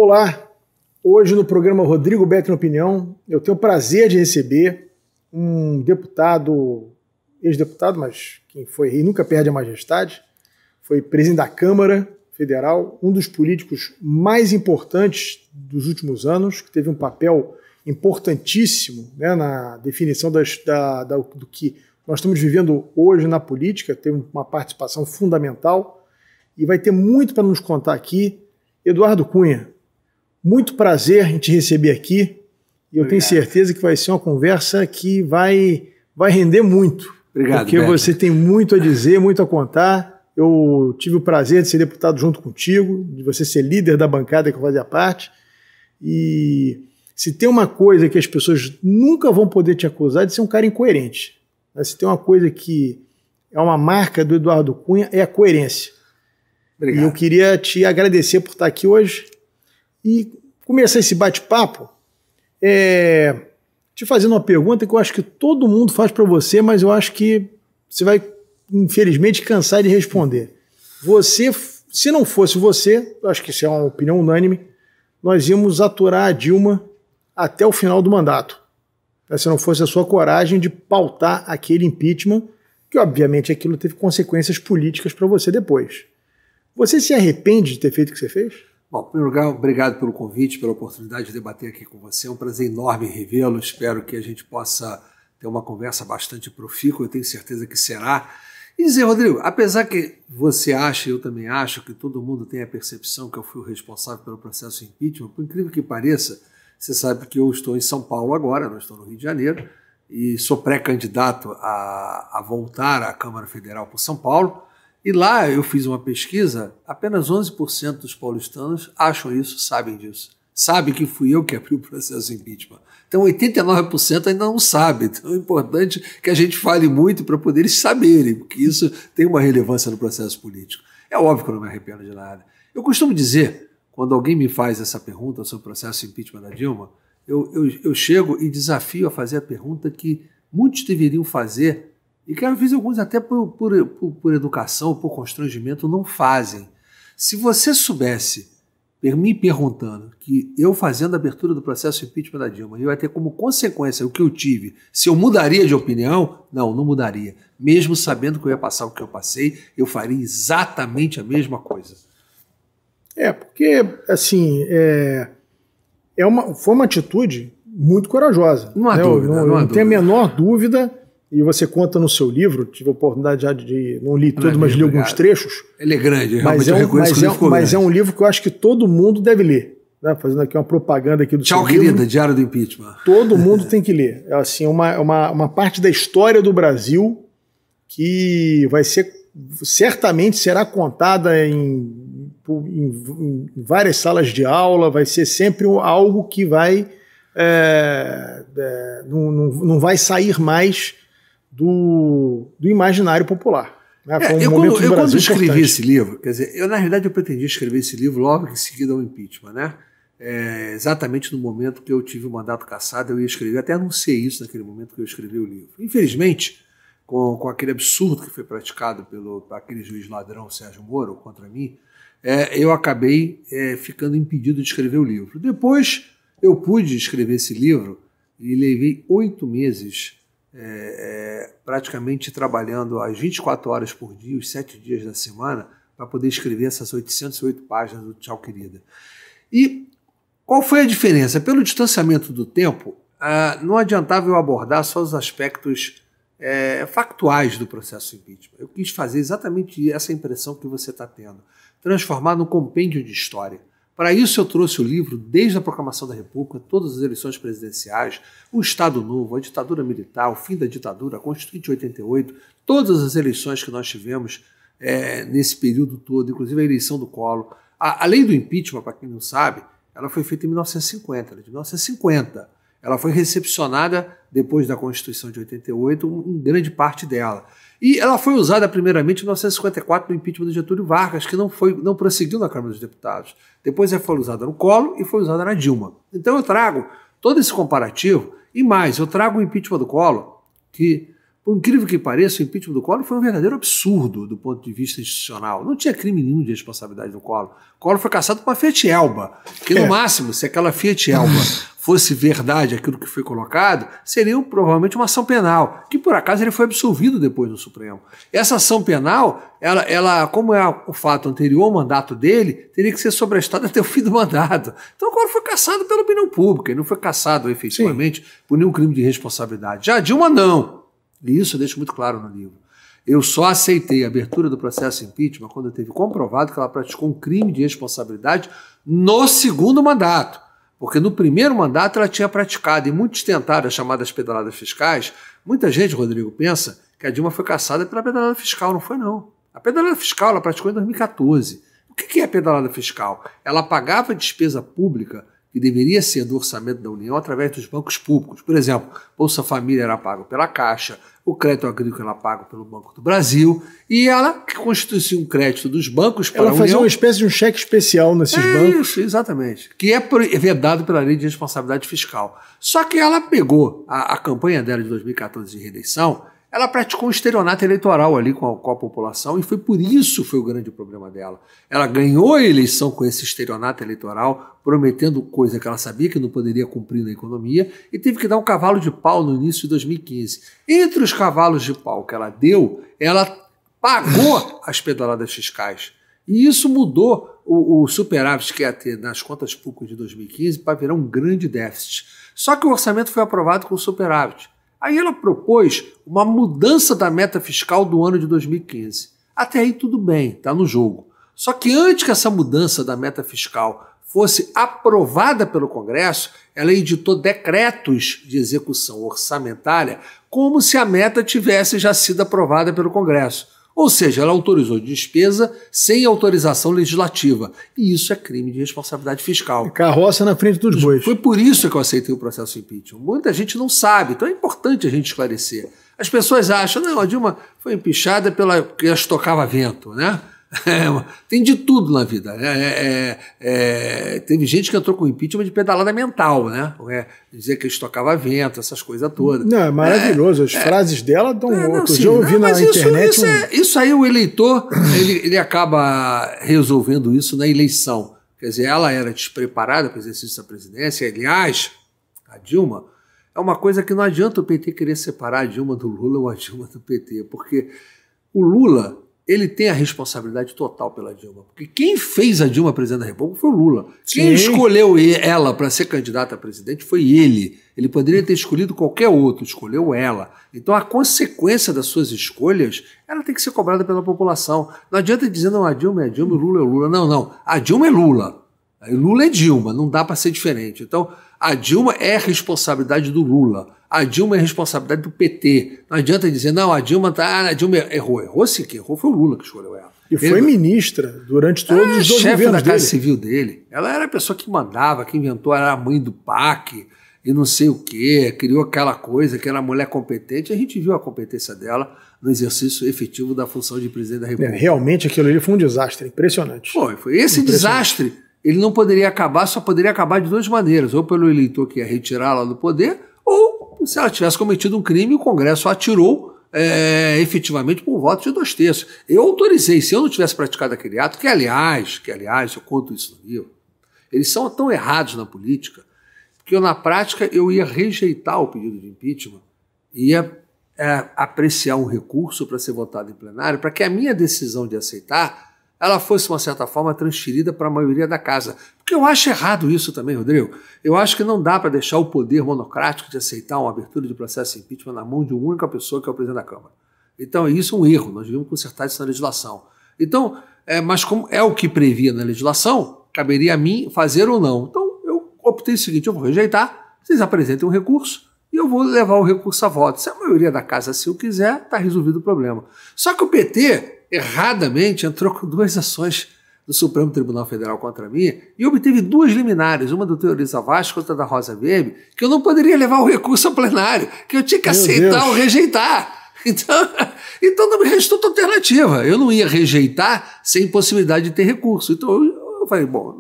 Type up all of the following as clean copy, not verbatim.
Olá, hoje no programa Rodrigo Beck na Opinião, eu tenho o prazer de receber um deputado, ex-deputado, mas quem foi rei nunca perde a majestade, foi presidente da Câmara Federal, um dos políticos mais importantes dos últimos anos, que teve um papel importantíssimo, né, na definição do que nós estamos vivendo hoje na política, teve uma participação fundamental e vai ter muito para nos contar aqui. Eduardo Cunha, muito prazer em te receber aqui e eu tenho certeza que vai ser uma conversa que vai render muito. Obrigado, porque Beto. Você tem muito a dizer, muito a contar. Eu tive o prazer de ser deputado junto contigo, de você ser líder da bancada que eu fazia parte. E se tem uma coisa que as pessoas nunca vão poder te acusar de ser um cara incoerente, né? Se tem uma coisa que é uma marca do Eduardo Cunha, é a coerência. Obrigado. E eu queria te agradecer por estar aqui hoje e começar esse bate-papo te fazendo uma pergunta que eu acho que todo mundo faz para você, mas eu acho que você vai, infelizmente, cansar de responder. Você, se não fosse você, eu acho que isso é uma opinião unânime, nós íamos aturar a Dilma até o final do mandato. Se não fosse a sua coragem de pautar aquele impeachment, que obviamente aquilo teve consequências políticas para você depois. Você se arrepende de ter feito o que você fez? Bom, em primeiro lugar, obrigado pelo convite, pela oportunidade de debater aqui com você. É um prazer enorme revê-lo. Espero que a gente possa ter uma conversa bastante profícua. Eu tenho certeza que será. E dizer, Rodrigo, apesar que você acha, eu também acho, que todo mundo tem a percepção que eu fui o responsável pelo processo de impeachment, por incrível que pareça, você sabe que eu estou em São Paulo agora, não estou no Rio de Janeiro, e sou pré-candidato a voltar à Câmara Federal por São Paulo. E lá eu fiz uma pesquisa, apenas 11% dos paulistanos acham isso, sabem disso. Sabem que fui eu que abri o processo de impeachment. Então 89% ainda não sabem. Então é importante que a gente fale muito para poder eles saberem, porque isso tem uma relevância no processo político. É óbvio que eu não me arrependo de nada. Eu costumo dizer, quando alguém me faz essa pergunta sobre o processo de impeachment da Dilma, eu chego e desafio a fazer a pergunta que muitos deveriam fazer, e que às vezes alguns até por educação, por constrangimento, não fazem. Se você soubesse, me perguntando, que eu fazendo a abertura do processo de impeachment da Dilma, eu ia ter como consequência o que eu tive, se eu mudaria de opinião, não mudaria. Mesmo sabendo que eu ia passar o que eu passei, eu faria exatamente a mesma coisa. Porque, assim, foi uma atitude muito corajosa. Não há dúvida. Não tenho a menor dúvida. E você conta no seu livro, tive a oportunidade já de... Não li todo, mas li alguns trechos. Ele é grande, realmente eu reconheço que ele ficou grande. Mas é um livro que eu acho que todo mundo deve ler. Né? Fazendo aqui uma propaganda aqui do seu livro. Tchau, querida, Diário do Impeachment. Todo mundo tem que ler. É assim, uma parte da história do Brasil que vai ser... Certamente será contada em várias salas de aula, vai ser sempre algo que vai... não vai sair mais do imaginário popular. Né? Quando escrevi esse livro, quer dizer, na realidade eu pretendia escrever esse livro logo em seguida ao impeachment, né? Exatamente no momento que eu tive o mandato cassado, eu ia escrever, até anunciei isso naquele momento que eu escrevi o livro. Infelizmente, com aquele absurdo que foi praticado pelo aquele juiz ladrão Sérgio Moro contra mim, eu acabei ficando impedido de escrever o livro. Depois eu pude escrever esse livro e levei 8 meses praticamente trabalhando às 24 horas por dia, os 7 dias da semana, para poder escrever essas 808 páginas do Tchau, Querida. E qual foi a diferença? Pelo distanciamento do tempo, não adiantava eu abordar só os aspectos factuais do processo de impeachment. Eu quis fazer exatamente essa impressão que você está tendo, transformar num compêndio de história. Para isso eu trouxe o livro desde a proclamação da República, todas as eleições presidenciais, o Estado Novo, a ditadura militar, o fim da ditadura, a Constituinte de 88, todas as eleições que nós tivemos nesse período todo, inclusive a eleição do Collor. A lei do impeachment, para quem não sabe, ela foi feita em 1950, de 1950. Ela foi recepcionada depois da Constituição de 88, em grande parte dela. E ela foi usada primeiramente em 1954 no impeachment do Getúlio Vargas, que não prosseguiu na Câmara dos Deputados. Depois foi usada no Collor e foi usada na Dilma. Então eu trago todo esse comparativo e mais, eu trago o impeachment do Collor, que Por incrível que pareça, o impeachment do Collor foi um verdadeiro absurdo do ponto de vista institucional. Não tinha crime nenhum de responsabilidade do Collor. O Collor foi caçado por uma Fiat Elba, que no máximo, se aquela Fiat Elba fosse verdade aquilo que foi colocado, seria provavelmente uma ação penal, que por acaso ele foi absolvido depois no Supremo. Essa ação penal, ela como é o fato anterior ao mandato dele, teria que ser sobrestada até o fim do mandato. Então o Collor foi caçado pela opinião pública, ele não foi caçado efetivamente por nenhum crime de responsabilidade. Já a Dilma não. E isso eu deixo muito claro no livro. Eu só aceitei a abertura do processo impeachment quando teve comprovado que ela praticou um crime de responsabilidade no segundo mandato. Porque no primeiro mandato ela tinha praticado, e muitos tentaram as chamadas pedaladas fiscais. Muita gente, Rodrigo, pensa que a Dilma foi caçada pela pedalada fiscal. Não foi, não. A pedalada fiscal ela praticou em 2014. O que é a pedalada fiscal? Ela pagava despesa pública que deveria ser do orçamento da União através dos bancos públicos. Por exemplo, Bolsa Família era pago pela Caixa, o crédito agrícola era pago pelo Banco do Brasil, e ela constituía um crédito dos bancos para a União. Ela fazia uma espécie de um cheque especial nesses bancos. Isso, exatamente. Que é vedado pela Lei de Responsabilidade Fiscal. Só que ela pegou a campanha dela de 2014 de reeleição, ela praticou um estelionato eleitoral ali com a população e foi por isso foi o grande problema dela. Ela ganhou a eleição com esse estelionato eleitoral, prometendo coisa que ela sabia que não poderia cumprir na economia e teve que dar um cavalo de pau no início de 2015. Entre os cavalos de pau que ela deu, ela pagou as pedaladas fiscais. E isso mudou o superávit que ia ter nas contas públicas de 2015 para virar um grande déficit. Só que o orçamento foi aprovado com superávit. Aí ela propôs uma mudança da meta fiscal do ano de 2015. Até aí tudo bem, está no jogo. Só que antes que essa mudança da meta fiscal fosse aprovada pelo Congresso, ela editou decretos de execução orçamentária como se a meta tivesse já sido aprovada pelo Congresso. Ou seja, ela autorizou despesa sem autorização legislativa. E isso é crime de responsabilidade fiscal. Carroça na frente dos bois. Foi por isso que eu aceitei o processo impeachment. Muita gente não sabe, então é importante a gente esclarecer. As pessoas acham, não, a Dilma foi empichada porque ela estocava vento, né? Tem de tudo na vida. Teve gente que entrou com impeachment de pedalada mental, né? Dizer que estocava vento, essas coisas todas. Não, é maravilhoso. As frases dela dão outro. Já ouvi na internet. Isso aí o eleitor ele acaba resolvendo isso na eleição. Quer dizer, ela era despreparada para o exercício da presidência. Aliás, a Dilma é uma coisa que não adianta o PT querer separar a Dilma do Lula ou a Dilma do PT, porque o Lula ele tem a responsabilidade total pela Dilma. Porque quem fez a Dilma presidente da República foi o Lula. Sim. Quem escolheu ela para ser candidata a presidente foi ele. Ele poderia ter escolhido qualquer outro, escolheu ela. Então a consequência das suas escolhas ela tem que ser cobrada pela população. Não adianta dizer, não, a Dilma é a Dilma, o Lula é o Lula. Não, não. A Dilma é Lula. O Lula é Dilma, não dá para ser diferente. Então a Dilma é responsabilidade do Lula. A Dilma é responsabilidade do PT. Não adianta dizer, não, a Dilma errou. Errou sim, que errou foi o Lula que escolheu ela. E foi ministra durante todos os 2 chefe governos da Casa Civil dele. Ela era a pessoa que mandava, que inventou, era a mãe do PAC e não sei o quê, criou aquela coisa, que era mulher competente. A gente viu a competência dela no exercício efetivo da função de presidente da República. Realmente aquilo ali foi um desastre, impressionante. Foi esse desastre, ele não poderia acabar, só poderia acabar de 2 maneiras, ou pelo eleitor que ia retirá-la do poder, ou se ela tivesse cometido um crime, o Congresso atirou efetivamente por voto de 2/3. Eu autorizei, se eu não tivesse praticado aquele ato, que aliás, eu conto isso no livro, eles são tão errados na política, que na prática eu ia rejeitar o pedido de impeachment, ia apreciar um recurso para ser votado em plenário, para que a minha decisão de aceitar ela fosse, de uma certa forma, transferida para a maioria da casa. Porque eu acho errado isso também, Rodrigo. Eu acho que não dá para deixar o poder monocrático de aceitar uma abertura de processo de impeachment na mão de uma única pessoa, que é o presidente da Câmara. Então, isso é um erro. Nós devemos consertar isso na legislação. Então, mas como é o que previa na legislação, caberia a mim fazer ou não. Então, eu optei o seguinte, eu vou rejeitar, vocês apresentem um recurso, e eu vou levar o recurso a voto. Se a maioria da casa assim o quiser, está resolvido o problema. Só que o PT, erradamente, entrou com 2 ações do Supremo Tribunal Federal contra mim e obteve 2 liminares, uma do Teoriza Vaz contra a da Rosa Weber, que eu não poderia levar o recurso ao plenário, que eu tinha que aceitar ou rejeitar. Então não me restou outra alternativa. Eu não ia rejeitar sem possibilidade de ter recurso. Então eu falei, bom,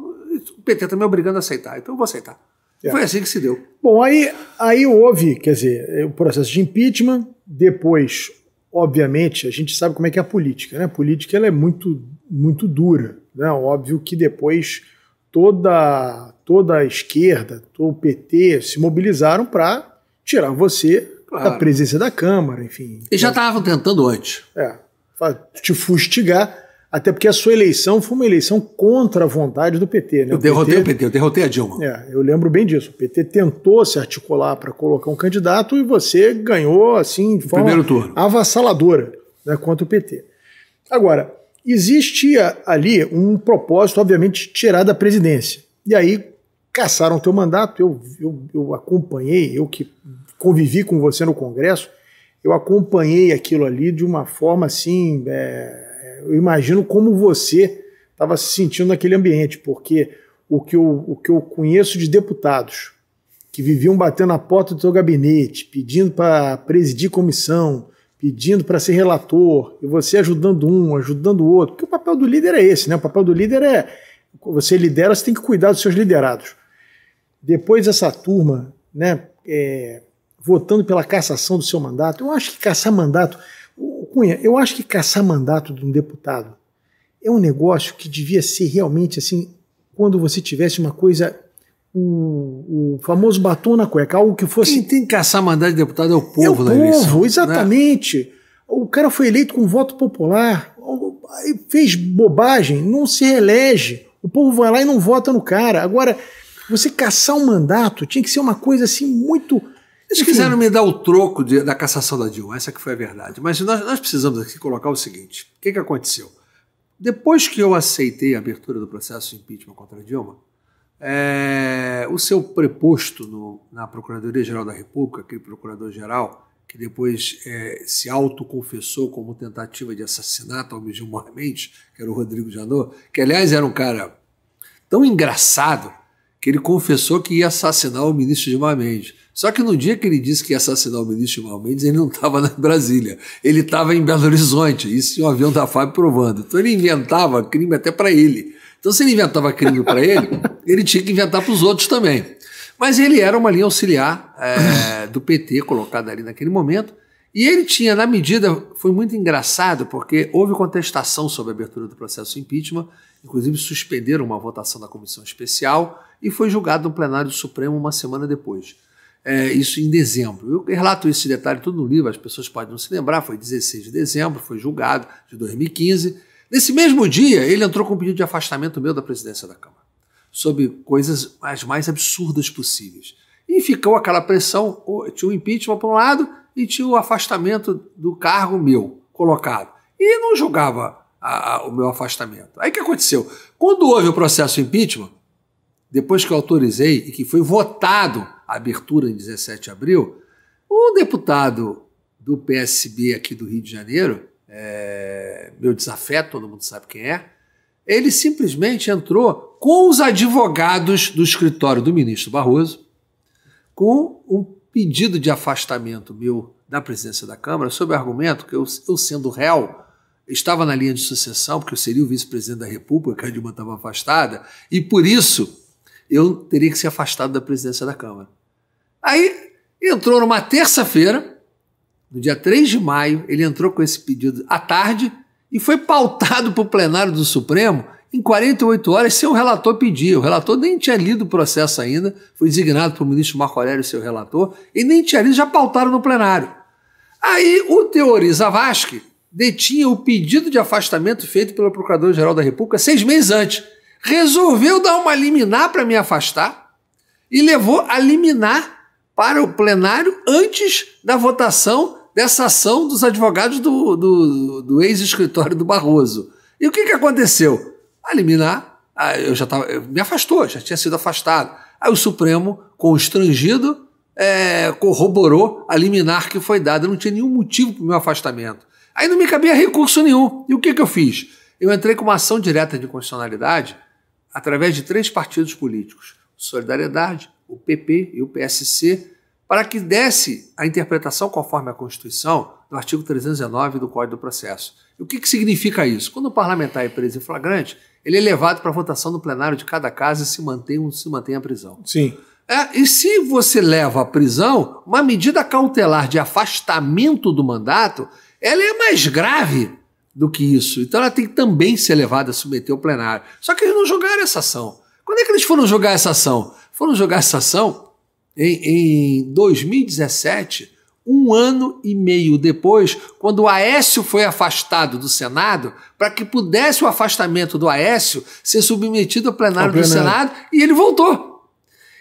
o PT está me obrigando a aceitar, então eu vou aceitar. Foi assim que se deu. Bom, aí houve, quer dizer, o processo de impeachment, depois, obviamente, a gente sabe como é que é a política, né? A política ela é muito, muito dura, né? Óbvio que depois toda a esquerda, todo o PT se mobilizaram para tirar você da presidência da Câmara, enfim. Eles já estavam tentando antes. Te fustigar, até porque a sua eleição foi uma eleição contra a vontade do PT. Né? Eu derrotei o PT, eu derrotei a Dilma. Eu lembro bem disso. O PT tentou se articular para colocar um candidato e você ganhou assim de forma primeiro turno avassaladora, né, contra o PT. Agora, existia ali um propósito, obviamente, de tirar da presidência. E aí cassaram o teu mandato, eu acompanhei, eu que convivi com você no Congresso, eu acompanhei aquilo ali de uma forma assim, eu imagino como você estava se sentindo naquele ambiente, porque o que eu conheço de deputados que viviam batendo na porta do teu gabinete, pedindo para presidir comissão, pedindo para ser relator, e você ajudando um, ajudando o outro, porque o papel do líder é esse, né? O papel do líder é, você lidera, você tem que cuidar dos seus liderados. Depois essa turma, né, votando pela cassação do seu mandato, eu acho que caçar mandato, Cunha, eu acho que caçar mandato de um deputado é um negócio que devia ser realmente assim, quando você tivesse uma coisa, o famoso batom na cueca, algo que fosse... Quem tem que caçar mandato de deputado é o povo na eleição. É o povo, exatamente. Né? O cara foi eleito com voto popular, fez bobagem, não se reelege. O povo vai lá e não vota no cara. Agora, você caçar um mandato tinha que ser uma coisa assim muito... Eles quiseram me dar o troco da cassação da Dilma, essa que foi a verdade. Mas nós precisamos aqui colocar o seguinte, o que aconteceu? Depois que eu aceitei a abertura do processo de impeachment contra a Dilma, o seu preposto na Procuradoria-Geral da República, aquele procurador-geral, que depois se autoconfessou como tentativa de assassinato ao Gilmar Mendes, que era o Rodrigo Janot, que aliás era um cara tão engraçado que ele confessou que ia assassinar o ministro Gilmar Mendes. Só que no dia que ele disse que ia assassinar o ministro Gilmar Mendes, ele não estava na Brasília, ele estava em Belo Horizonte, isso tinha um avião da FAB provando. Então ele inventava crime até para ele. Então se ele inventava crime para ele, ele tinha que inventar para os outros também. Mas ele era uma linha auxiliar do PT, colocada ali naquele momento, e ele tinha, na medida, foi muito engraçado, porque houve contestação sobre a abertura do processo de impeachment, inclusive suspenderam uma votação da comissão especial e foi julgado no plenário do Supremo uma semana depois. Isso em dezembro. Eu relato esse detalhe tudo no livro, as pessoas podem não se lembrar, foi 16 de dezembro, foi julgado, de 2015. Nesse mesmo dia, ele entrou com um pedido de afastamento meu da presidência da Câmara, sobre coisas as mais absurdas possíveis. E ficou aquela pressão, tinha o impeachment por um lado e tinha o afastamento do cargo meu colocado. E não julgava o meu afastamento. Aí o que aconteceu? Quando houve o processo de impeachment, depois que eu autorizei e que foi votado a abertura em 17 de abril, o deputado do PSB aqui do Rio de Janeiro, meu desafeto, todo mundo sabe quem é, ele simplesmente entrou com os advogados do escritório do ministro Barroso, com um pedido de afastamento meu da presidência da Câmara, sob o argumento que eu sendo réu, estava na linha de sucessão, porque eu seria o vice-presidente da República, a Dilma estava afastada, e por isso eu teria que ser afastado da presidência da Câmara. Aí entrou numa terça-feira, no dia 3 de maio, ele entrou com esse pedido à tarde e foi pautado para o plenário do Supremo em 48 horas sem o relator pedir. O relator nem tinha lido o processo ainda, foi designado pelo ministro Marco Aurélio, seu relator, e nem tinha lido, já pautaram no plenário. Aí o Teori Zavascki detinha o pedido de afastamento feito pelo Procurador-Geral da República 6 meses antes. Resolveu dar uma liminar para me afastar e levou a liminar para o plenário antes da votação dessa ação dos advogados do ex-escritório do Barroso. E o que aconteceu? A liminar, eu me afastou, já tinha sido afastado. Aí o Supremo, constrangido, corroborou a liminar que foi dada. Não tinha nenhum motivo para o meu afastamento. Aí não me cabia recurso nenhum. E o que eu fiz? Eu entrei com uma ação direta de constitucionalidade através de 3 partidos políticos, Solidariedade, o PP e o PSC, para que desse a interpretação conforme a Constituição do artigo 319 do Código do Processo. E o que significa isso? Quando o parlamentar é preso em flagrante, ele é levado para votação no plenário de cada casa e se mantém a prisão. Sim. E se você leva à prisão, uma medida cautelar de afastamento do mandato, ela é mais grave do que isso. Então ela tem que também ser levada a submeter ao plenário. Só que eles não jogaram essa ação. Quando é que eles foram jogar essa ação? Foram jogar essa ação em 2017, 1 ano e meio depois, quando o Aécio foi afastado do Senado, para que pudesse o afastamento do Aécio ser submetido ao plenário do Senado, e ele voltou.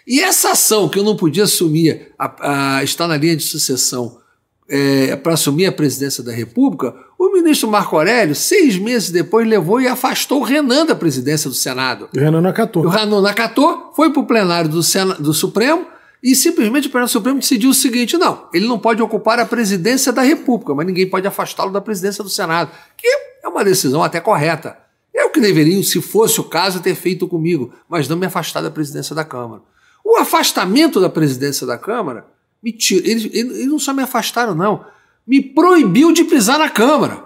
E essa ação que eu não podia assumir, estar na linha de sucessão para assumir a presidência da República, o ministro Marco Aurélio, 6 meses depois, levou e afastou o Renan da presidência do Senado. O Renan acatou. O Renan acatou, foi para o plenário do Supremo, e simplesmente o plenário Supremo decidiu o seguinte: não, ele não pode ocupar a presidência da República, mas ninguém pode afastá-lo da presidência do Senado, que é uma decisão até correta. É o que deveriam, se fosse o caso, ter feito comigo, mas não me afastar da presidência da Câmara. O afastamento da presidência da Câmara, eles não só me afastaram, não, me proibiu de pisar na Câmara.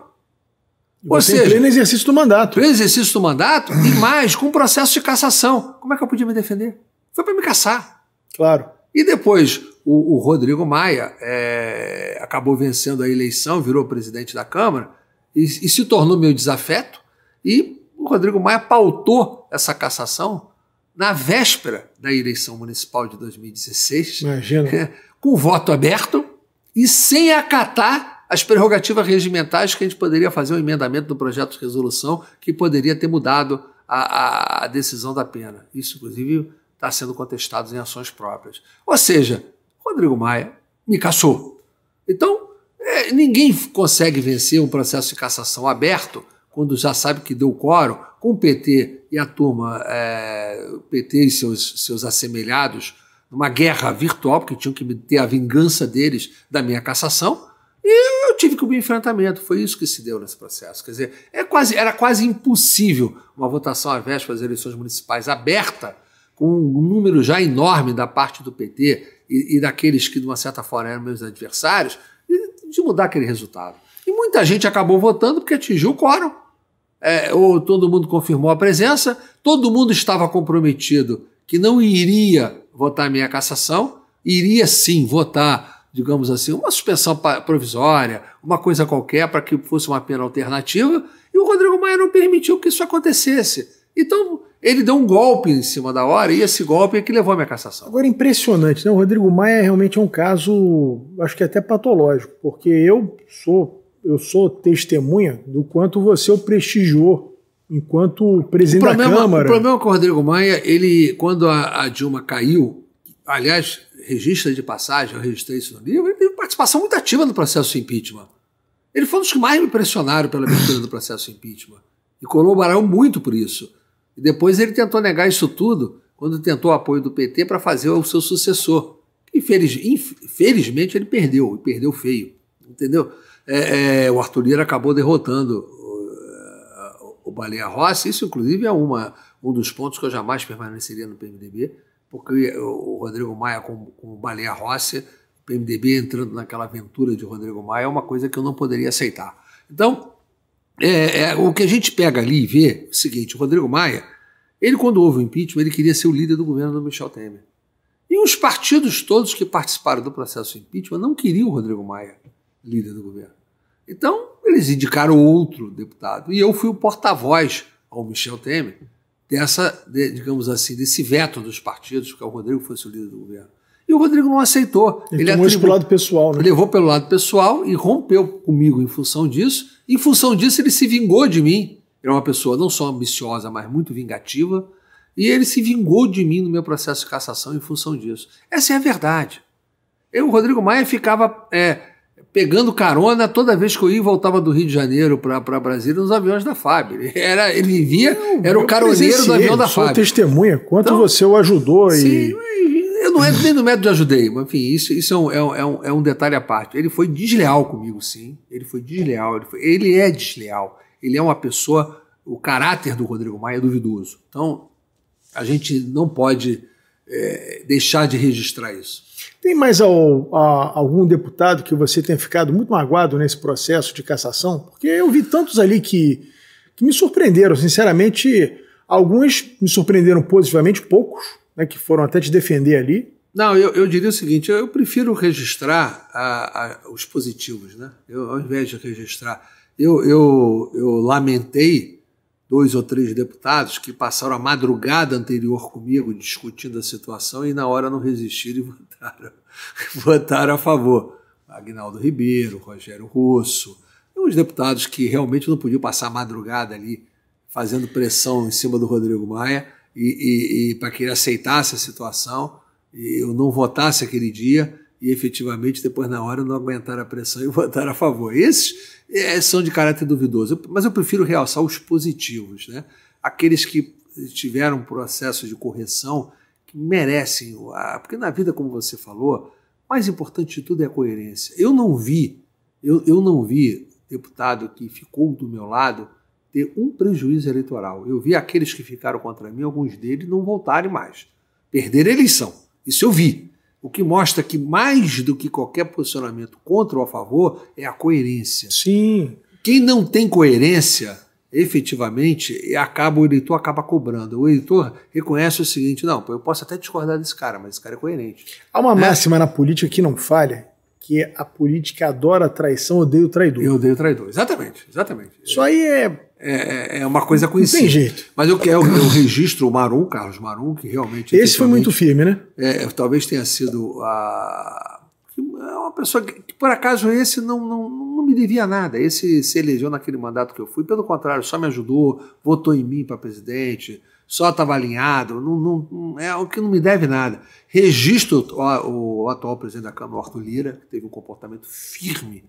Ou seja, em pleno exercício do mandato. Pleno exercício do mandato e mais, com processo de cassação. Como é que eu podia me defender? Foi para me cassar. Claro. E depois o Rodrigo Maia acabou vencendo a eleição, virou presidente da Câmara e se tornou meu desafeto. E o Rodrigo Maia pautou essa cassação na véspera da eleição municipal de 2016. Imagina. Com voto aberto e sem acatar as prerrogativas regimentais, que a gente poderia fazer um emendamento do projeto de resolução que poderia ter mudado a decisão da pena. Isso, inclusive, está sendo contestado em ações próprias. Ou seja, Rodrigo Maia me cassou. Então, ninguém consegue vencer um processo de cassação aberto quando já sabe que deu quórum, com o PT e a turma, o PT e seus assemelhados, numa guerra virtual, porque tinham que ter a vingança deles da minha cassação, e eu tive que ir para o enfrentamento. Foi isso que se deu nesse processo. Quer dizer, era quase impossível uma votação à véspera das eleições municipais aberta, com um número já enorme da parte do PT e daqueles que, de uma certa forma, eram meus adversários, de mudar aquele resultado. E muita gente acabou votando porque atingiu o quórum. Ou todo mundo confirmou a presença, todo mundo estava comprometido que não iria votar a minha cassação, iria sim votar, digamos assim, uma suspensão provisória, uma coisa qualquer para que fosse uma pena alternativa, e o Rodrigo Maia não permitiu que isso acontecesse. Então, ele deu um golpe em cima da hora, e esse golpe é que levou a minha cassação. Agora, impressionante, né? O Rodrigo Maia realmente é um caso, acho que até patológico, porque eu sou testemunha do quanto você o prestigiou enquanto presidente da Câmara. O problema com o Rodrigo Maia, quando a Dilma caiu, aliás, registra de passagem, eu registrei isso no livro, ele teve participação muito ativa no processo de impeachment. Ele foi um dos que mais me impressionaram pela abertura do processo de impeachment. E colaboraram muito por isso. E depois ele tentou negar isso tudo quando tentou o apoio do PT para fazer o seu sucessor. Infelizmente ele perdeu, e perdeu feio. Entendeu? O Arthur Lira acabou derrotando o Baleia Rossi. Isso, inclusive, é um dos pontos que eu jamais permaneceria no PMDB, porque o Rodrigo Maia com o Baleia Rossi, o PMDB entrando naquela aventura de Rodrigo Maia, é uma coisa que eu não poderia aceitar. Então, o que a gente pega ali e vê é o seguinte: o Rodrigo Maia, ele, quando houve o impeachment, ele queria ser o líder do governo do Michel Temer. E os partidos todos que participaram do processo de impeachment não queriam o Rodrigo Maia líder do governo. Então, eles indicaram outro deputado. E eu fui o porta-voz ao Michel Temer digamos assim, desse veto dos partidos, que o Rodrigo fosse o líder do governo. E o Rodrigo não aceitou. Ele tomou isso pelo lado pessoal, né? Levou pelo lado pessoal e rompeu comigo em função disso. Em função disso, ele se vingou de mim. Ele é uma pessoa não só ambiciosa, mas muito vingativa. E ele se vingou de mim no meu processo de cassação em função disso. Essa é a verdade. O Rodrigo Maia ficava pegando carona toda vez que eu ia e voltava do Rio de Janeiro para Brasília nos aviões da FAB. Ele vivia, era o caroneiro do avião da FAB. Sou testemunha, quanto então, você o ajudou. Sim, eu não entro nem no método de ajudei, mas enfim, isso é um detalhe à parte. Ele foi desleal comigo, sim. Ele foi desleal. Ele é desleal. Ele é uma pessoa, o caráter do Rodrigo Maia é duvidoso. Então, a gente não pode deixar de registrar isso. Tem mais algum deputado que você tenha ficado muito magoado nesse processo de cassação? Porque eu vi tantos ali que me surpreenderam, sinceramente. Alguns me surpreenderam positivamente, poucos, né, que foram até te defender ali. Não, eu diria o seguinte, eu prefiro registrar os positivos, né? Ao invés de registrar. Eu lamentei 2 ou 3 deputados que passaram a madrugada anterior comigo discutindo a situação e na hora não resistiram e votaram a favor. Aguinaldo Ribeiro, Rogério Rosso, e uns deputados que realmente não podiam passar a madrugada ali fazendo pressão em cima do Rodrigo Maia e para que ele aceitasse a situação e eu não votasse aquele dia e efetivamente depois na hora não aguentaram a pressão e votaram a favor. Esses são de caráter duvidoso, mas eu prefiro realçar os positivos, né? Aqueles que tiveram um processo de correção que merecem, porque na vida, como você falou, o mais importante de tudo é a coerência. Eu não vi deputado que ficou do meu lado ter um prejuízo eleitoral. Eu vi aqueles que ficaram contra mim, alguns deles não voltarem mais. Perderam a eleição. Isso eu vi. O que mostra que mais do que qualquer posicionamento contra ou a favor é a coerência. Sim. Quem não tem coerência, efetivamente, o eleitor acaba cobrando. O eleitor reconhece o seguinte, não, eu posso até discordar desse cara, mas esse cara é coerente. Há uma máxima na política que não falha, que a política adora a traição, odeia o traidor. Eu odeio o traidor, exatamente. Isso aí é uma coisa conhecida. Não tem jeito. Mas eu registro o Carlos Marum, que realmente... Esse foi muito firme, né? Talvez tenha sido uma pessoa que, por acaso, esse não me devia nada. Esse se elegeu naquele mandato que eu fui, pelo contrário, só me ajudou, votou em mim para presidente, só estava alinhado, é o que não me deve nada. Registro o atual presidente da Câmara, Arthur Lira, que teve um comportamento firme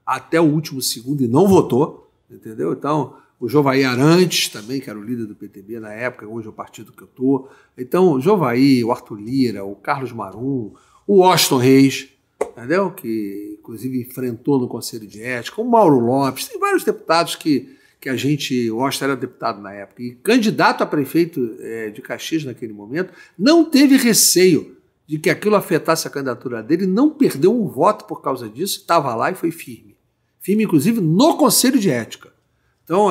até o último segundo e não votou, entendeu? Então, o Jovaí Arantes também, que era o líder do PTB na época, hoje é o partido que eu estou. Então, o Jovaí, o Arthur Lira, o Carlos Marum, o Washington Reis, entendeu? Que inclusive enfrentou no Conselho de Ética, o Mauro Lopes, tem vários deputados que a gente, o Washington era deputado na época, e candidato a prefeito de Caxias naquele momento, não teve receio de que aquilo afetasse a candidatura dele, não perdeu um voto por causa disso, estava lá e foi firme. Firme, inclusive, no Conselho de Ética. Então,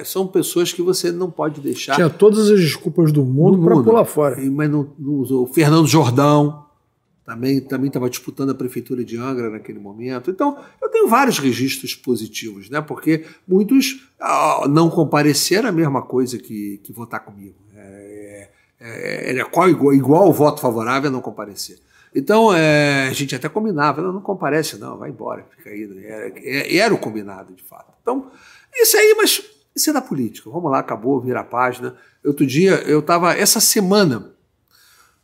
são pessoas que você não pode deixar... Tinha todas as desculpas do mundo para pular fora. Mas não usou. O Fernando Jordão também estava disputando a prefeitura de Angra naquele momento. Então, eu tenho vários registros positivos, né? Porque muitos não compareceram a mesma coisa que votar comigo. Era igual o voto favorável a não comparecer. Então, a gente até combinava, não comparece não, vai embora, fica aí. Era o combinado, de fato. Então, isso aí, mas isso é da política. Vamos lá, acabou, vira a página. Outro dia, eu estava, essa semana,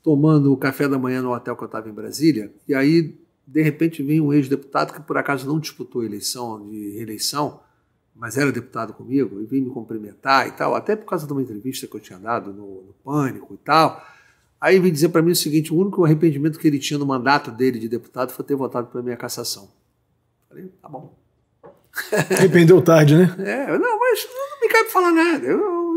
tomando o café da manhã no hotel que eu estava em Brasília, e aí, de repente, vem um ex-deputado que, por acaso, não disputou eleição de reeleição, mas era deputado comigo, e veio me cumprimentar e tal, até por causa de uma entrevista que eu tinha dado no Pânico e tal. Aí veio dizer para mim o seguinte, o único arrependimento que ele tinha no mandato dele de deputado foi ter votado pela minha cassação. Falei, tá bom. Arrependeu tarde, né? Não, mas não me cabe falar nada.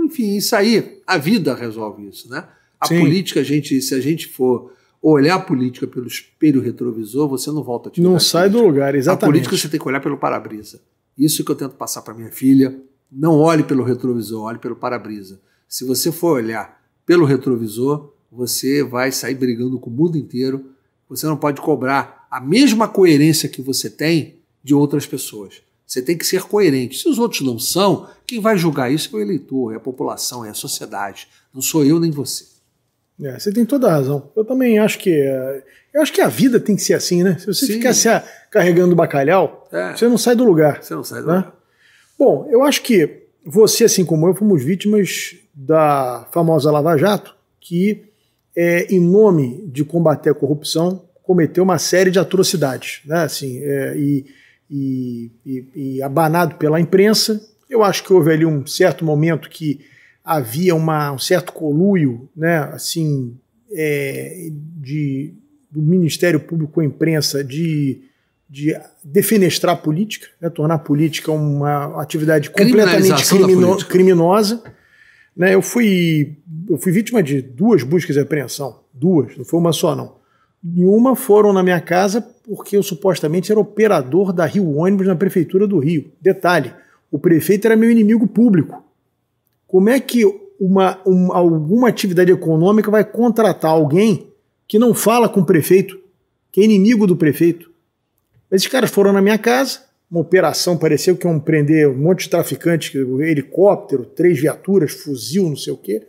Enfim, isso aí, a vida resolve isso, né? A Sim. política, se a gente for olhar a política pelo espelho retrovisor, você não volta a atividade. Não sai do lugar, exatamente. A política você tem que olhar pelo para-brisa. Isso que eu tento passar para minha filha. Não olhe pelo retrovisor, olhe pelo para-brisa. Se você for olhar pelo retrovisor, você vai sair brigando com o mundo inteiro. Você não pode cobrar a mesma coerência que você tem de outras pessoas. Você tem que ser coerente. Se os outros não são, quem vai julgar isso é o eleitor, é a população, é a sociedade. Não sou eu nem você. Você tem toda a razão. Eu também acho que a vida tem que ser assim, né? Se você Sim. ficar se carregando bacalhau, você não sai do lugar. Você não sai do né? lugar. Bom, eu acho que você, assim como eu, fomos vítimas da famosa Lava Jato, que, em nome de combater a corrupção, cometeu uma série de atrocidades, né? Assim, e abanado pela imprensa. Eu acho que houve ali um certo momento que havia um certo conluio, né, assim, do Ministério Público com a imprensa de defenestrar a política, né, tornar a política uma atividade completamente criminosa. Né, eu fui vítima de 2 buscas de apreensão. 2, não foi uma só não. E uma foram na minha casa porque eu supostamente era operador da Rio Ônibus na Prefeitura do Rio. Detalhe, o prefeito era meu inimigo público. Como é que alguma atividade econômica vai contratar alguém que não fala com o prefeito, que é inimigo do prefeito. Esses caras foram na minha casa, uma operação, pareceu que iam prender um monte de traficantes, helicóptero, 3 viaturas, fuzil, não sei o quê.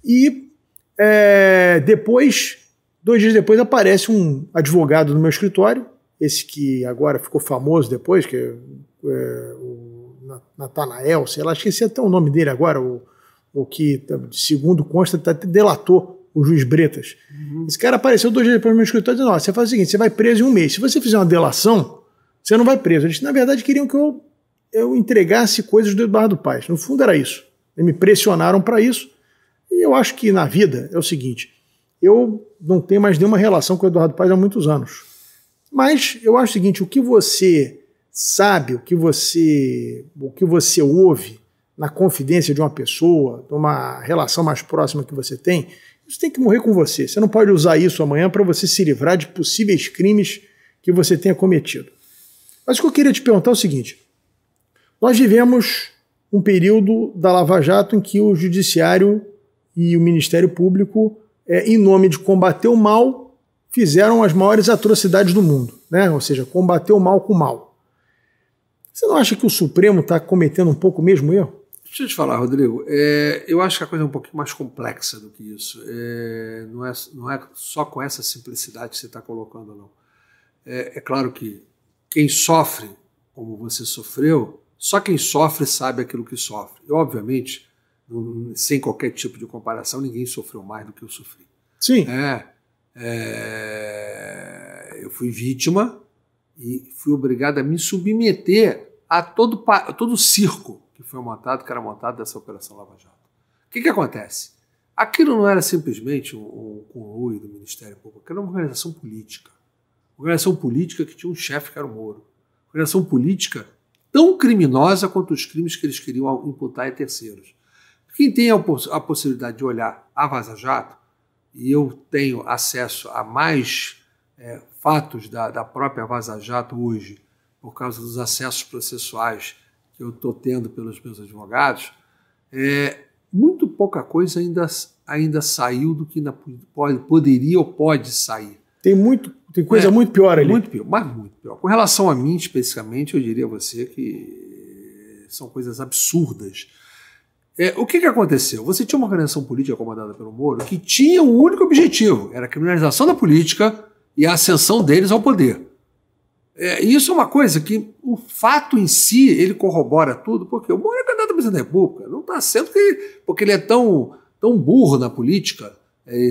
E depois, 2 dias depois, aparece um advogado no meu escritório, esse que agora ficou famoso depois, que o Natanael, sei lá, esqueci até o nome dele agora, o que, segundo consta, delatou o juiz Bretas. Esse cara apareceu 2 dias depois no meu escritório dizendo: você faz o seguinte, você vai preso em 1 mês. Se você fizer uma delação, você não vai preso. Eles, na verdade, queriam que eu entregasse coisas do Eduardo Paes. No fundo era isso. Eles me pressionaram para isso. E eu acho que na vida é o seguinte, eu não tenho mais nenhuma relação com o Eduardo Paes há muitos anos. Mas eu acho o seguinte, o que você sabe, o que você ouve na confidência de uma pessoa, de uma relação mais próxima que você tem, isso tem que morrer com você. Você não pode usar isso amanhã para você se livrar de possíveis crimes que você tenha cometido. Mas o que eu queria te perguntar é o seguinte, nós vivemos um período da Lava Jato em que o Judiciário e o Ministério Público, em nome de combater o mal, fizeram as maiores atrocidades do mundo, né? Ou seja, combater o mal com o mal. Você não acha que o Supremo está cometendo um pouco o mesmo erro? Deixa eu te falar, Rodrigo, eu acho que a coisa é um pouquinho mais complexa do que isso. Não é só com essa simplicidade que você está colocando, não. É claro que quem sofre, como você sofreu, só quem sofre sabe aquilo que sofre. E, obviamente, sem qualquer tipo de comparação, ninguém sofreu mais do que eu sofri. Sim. Eu fui vítima e fui obrigado a me submeter a todo o circo que foi montado, que era montado dessa Operação Lava Jato. O que acontece? Aquilo não era simplesmente um conluio do Ministério Público, aquilo era uma organização política. Uma organização política que tinha um chefe que era o Moro. Uma organização política tão criminosa quanto os crimes que eles queriam imputar a terceiros. Quem tem a possibilidade de olhar a Vaza Jato, e eu tenho acesso a mais fatos da própria Vaza Jato hoje, por causa dos acessos processuais que eu estou tendo pelos meus advogados, muito pouca coisa ainda saiu do que poderia ou pode sair. Tem coisa muito pior ali. Muito pior, mas muito pior. Com relação a mim, especificamente, eu diria a você que são coisas absurdas. O que aconteceu? Você tinha uma organização política comandada pelo Moro que tinha um único objetivo, era a criminalização da política e a ascensão deles ao poder. E isso é uma coisa que o fato em si, ele corrobora tudo, porque o Moro é candidato a presidente da República, não está sendo porque ele é tão burro na política,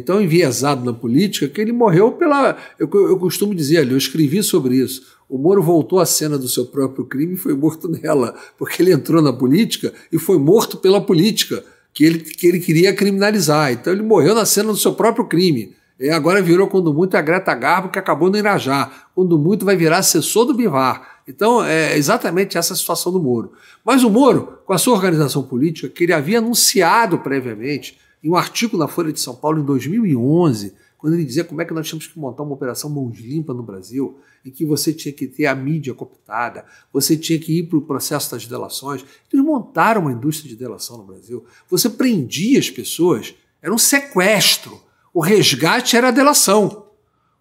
tão enviesado na política, que ele morreu pela... Eu costumo dizer ali, eu escrevi sobre isso, o Moro voltou à cena do seu próprio crime e foi morto nela, porque ele entrou na política e foi morto pela política, que ele queria criminalizar. Então ele morreu na cena do seu próprio crime. Agora virou, quando muito, a Greta Garbo, que acabou no Irajá. Quando muito, vai virar assessor do Bivar. Então é exatamente essa a situação do Moro. Mas o Moro, com a sua organização política, que ele havia anunciado previamente, em um artigo na Folha de São Paulo em 2011, quando ele dizia como é que nós tínhamos que montar uma operação mãos limpas no Brasil, e que você tinha que ter a mídia cooptada, você tinha que ir para o processo das delações. Eles montaram uma indústria de delação no Brasil. Você prendia as pessoas, era um sequestro. O resgate era a delação.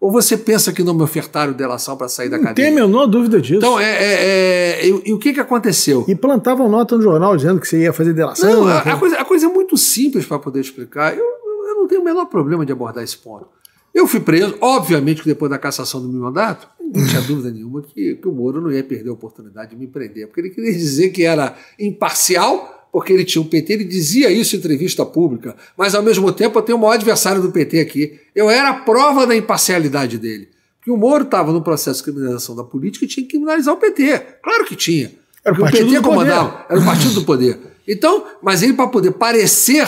Ou você pensa que não me ofertaram delação para sair da cadeia? Não tem a menor dúvida disso. Então, e o que aconteceu? E plantavam nota no jornal dizendo que você ia fazer delação. Não, a coisa é muito simples para poder explicar. Eu não tenho o menor problema de abordar esse ponto. Eu fui preso, obviamente que depois da cassação do meu mandato, não tinha dúvida nenhuma que o Moro não ia perder a oportunidade de me prender, porque ele queria dizer que era imparcial, porque ele tinha o PT, ele dizia isso em entrevista pública, mas ao mesmo tempo eu tenho o maior adversário do PT aqui. Eu era a prova da imparcialidade dele. Porque o Moro estava no processo de criminalização da política e tinha que criminalizar o PT. Claro que tinha. Era o partido do comandava, era o partido do poder. Então, mas ele, para poder parecer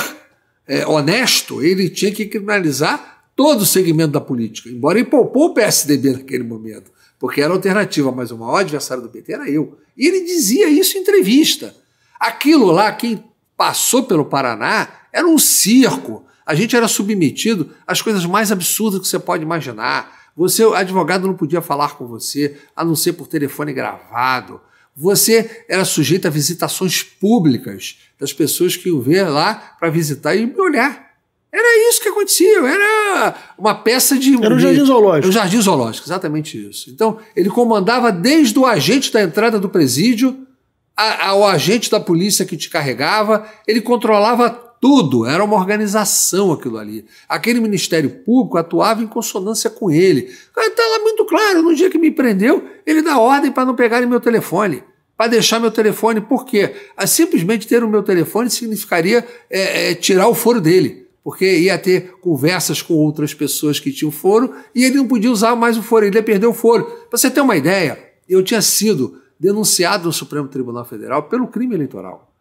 honesto, ele tinha que criminalizar todo o segmento da política, embora ele poupou o PSDB naquele momento, porque era alternativa, mas o maior adversário do PT era eu. E ele dizia isso em entrevista. Aquilo lá, quem passou pelo Paraná, era um circo. A gente era submetido às coisas mais absurdas que você pode imaginar. Você, advogado, não podia falar com você, a não ser por telefone gravado. Você era sujeito a visitações públicas das pessoas que iam ver lá para visitar e me olhar. Era isso que acontecia, era uma peça de... Era um jardim zoológico. Um jardim zoológico, exatamente isso. Então, ele comandava desde o agente da entrada do presídio ao agente da polícia que te carregava, ele controlava tudo, era uma organização aquilo ali. Aquele Ministério Público atuava em consonância com ele. Está lá muito claro, no dia que me prendeu, ele dá ordem para não pegarem meu telefone, para deixar meu telefone. Por quê? Simplesmente ter o meu telefone significaria tirar o foro dele, porque ia ter conversas com outras pessoas que tinham foro e ele não podia usar mais o foro, ele ia perder o foro. Para você ter uma ideia, eu tinha sido denunciado no Supremo Tribunal Federal pelo crime eleitoral.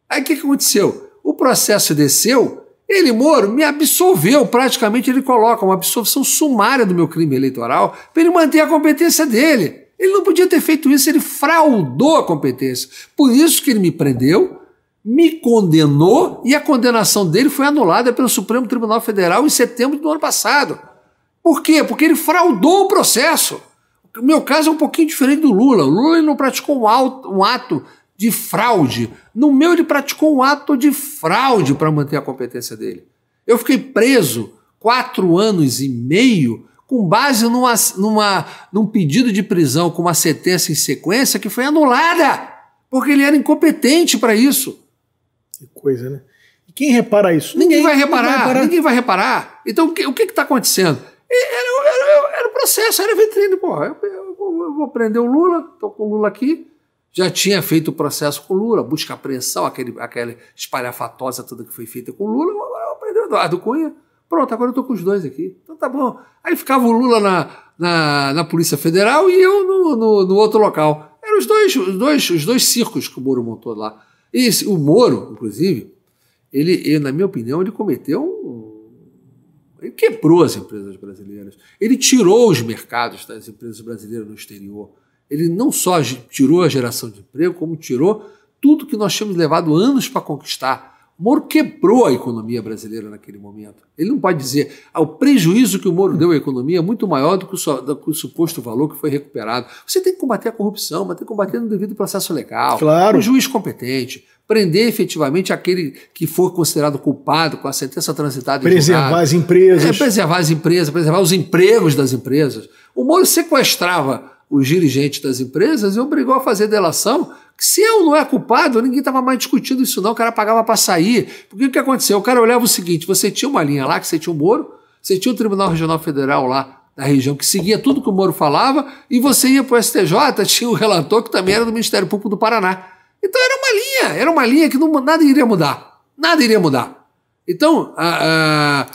Aí o que aconteceu? O processo desceu, Moro, me absolveu, praticamente ele coloca uma absolvição sumária do meu crime eleitoral para ele manter a competência dele. Ele não podia ter feito isso, ele fraudou a competência. Por isso que ele me prendeu, me condenou e a condenação dele foi anulada pelo Supremo Tribunal Federal em setembro do ano passado. Por quê? Porque ele fraudou o processo. O meu caso é um pouquinho diferente do Lula. O Lula ele não praticou um ato de fraude. No meu, ele praticou um ato de fraude para manter a competência dele. Eu fiquei preso 4 anos e meio com base num pedido de prisão com uma sentença em sequência que foi anulada, porque ele era incompetente para isso. Que coisa, né? E quem repara isso? Ninguém vai reparar. Ninguém vai reparar. Então, o que está acontecendo? Era o processo, era vitrine. Pô, eu vou prender o Lula, estou com o Lula aqui. Já tinha feito o processo com o Lula, busca apreensão, aquela espalhafatosa toda que foi feita com o Lula. Agora eu vou prender o Eduardo Cunha. Pronto, agora eu estou com os dois aqui. Então tá bom. Aí ficava o Lula na Polícia Federal e eu no outro local. Eram os dois circos que o Moro montou lá. E o Moro, inclusive, ele, na minha opinião, ele cometeu ele quebrou as empresas brasileiras. Ele tirou os mercados das empresas brasileiras no exterior. Ele não só tirou a geração de emprego, como tirou tudo que nós tínhamos levado anos para conquistar. O Moro quebrou a economia brasileira naquele momento. Ele não pode dizer o prejuízo que o Moro deu à economia é muito maior do que o suposto valor que foi recuperado. Você tem que combater a corrupção, mas tem que combater no devido processo legal. Claro. Um juiz competente, prender efetivamente aquele que for considerado culpado com a sentença transitada em julgado. Preservar as empresas. Preservar as empresas, preservar os empregos das empresas. O Moro sequestrava os dirigentes das empresas e obrigou a fazer delação. Se eu não é culpado, ninguém estava mais discutindo isso não, o cara pagava para sair. Porque o que aconteceu? O cara olhava o seguinte, você tinha uma linha lá, que você tinha o Moro, você tinha o Tribunal Regional Federal lá da região, que seguia tudo que o Moro falava, e você ia para o STJ, tinha o relator, que também era do Ministério Público do Paraná. Então era uma linha que nada iria mudar. Nada iria mudar. Então,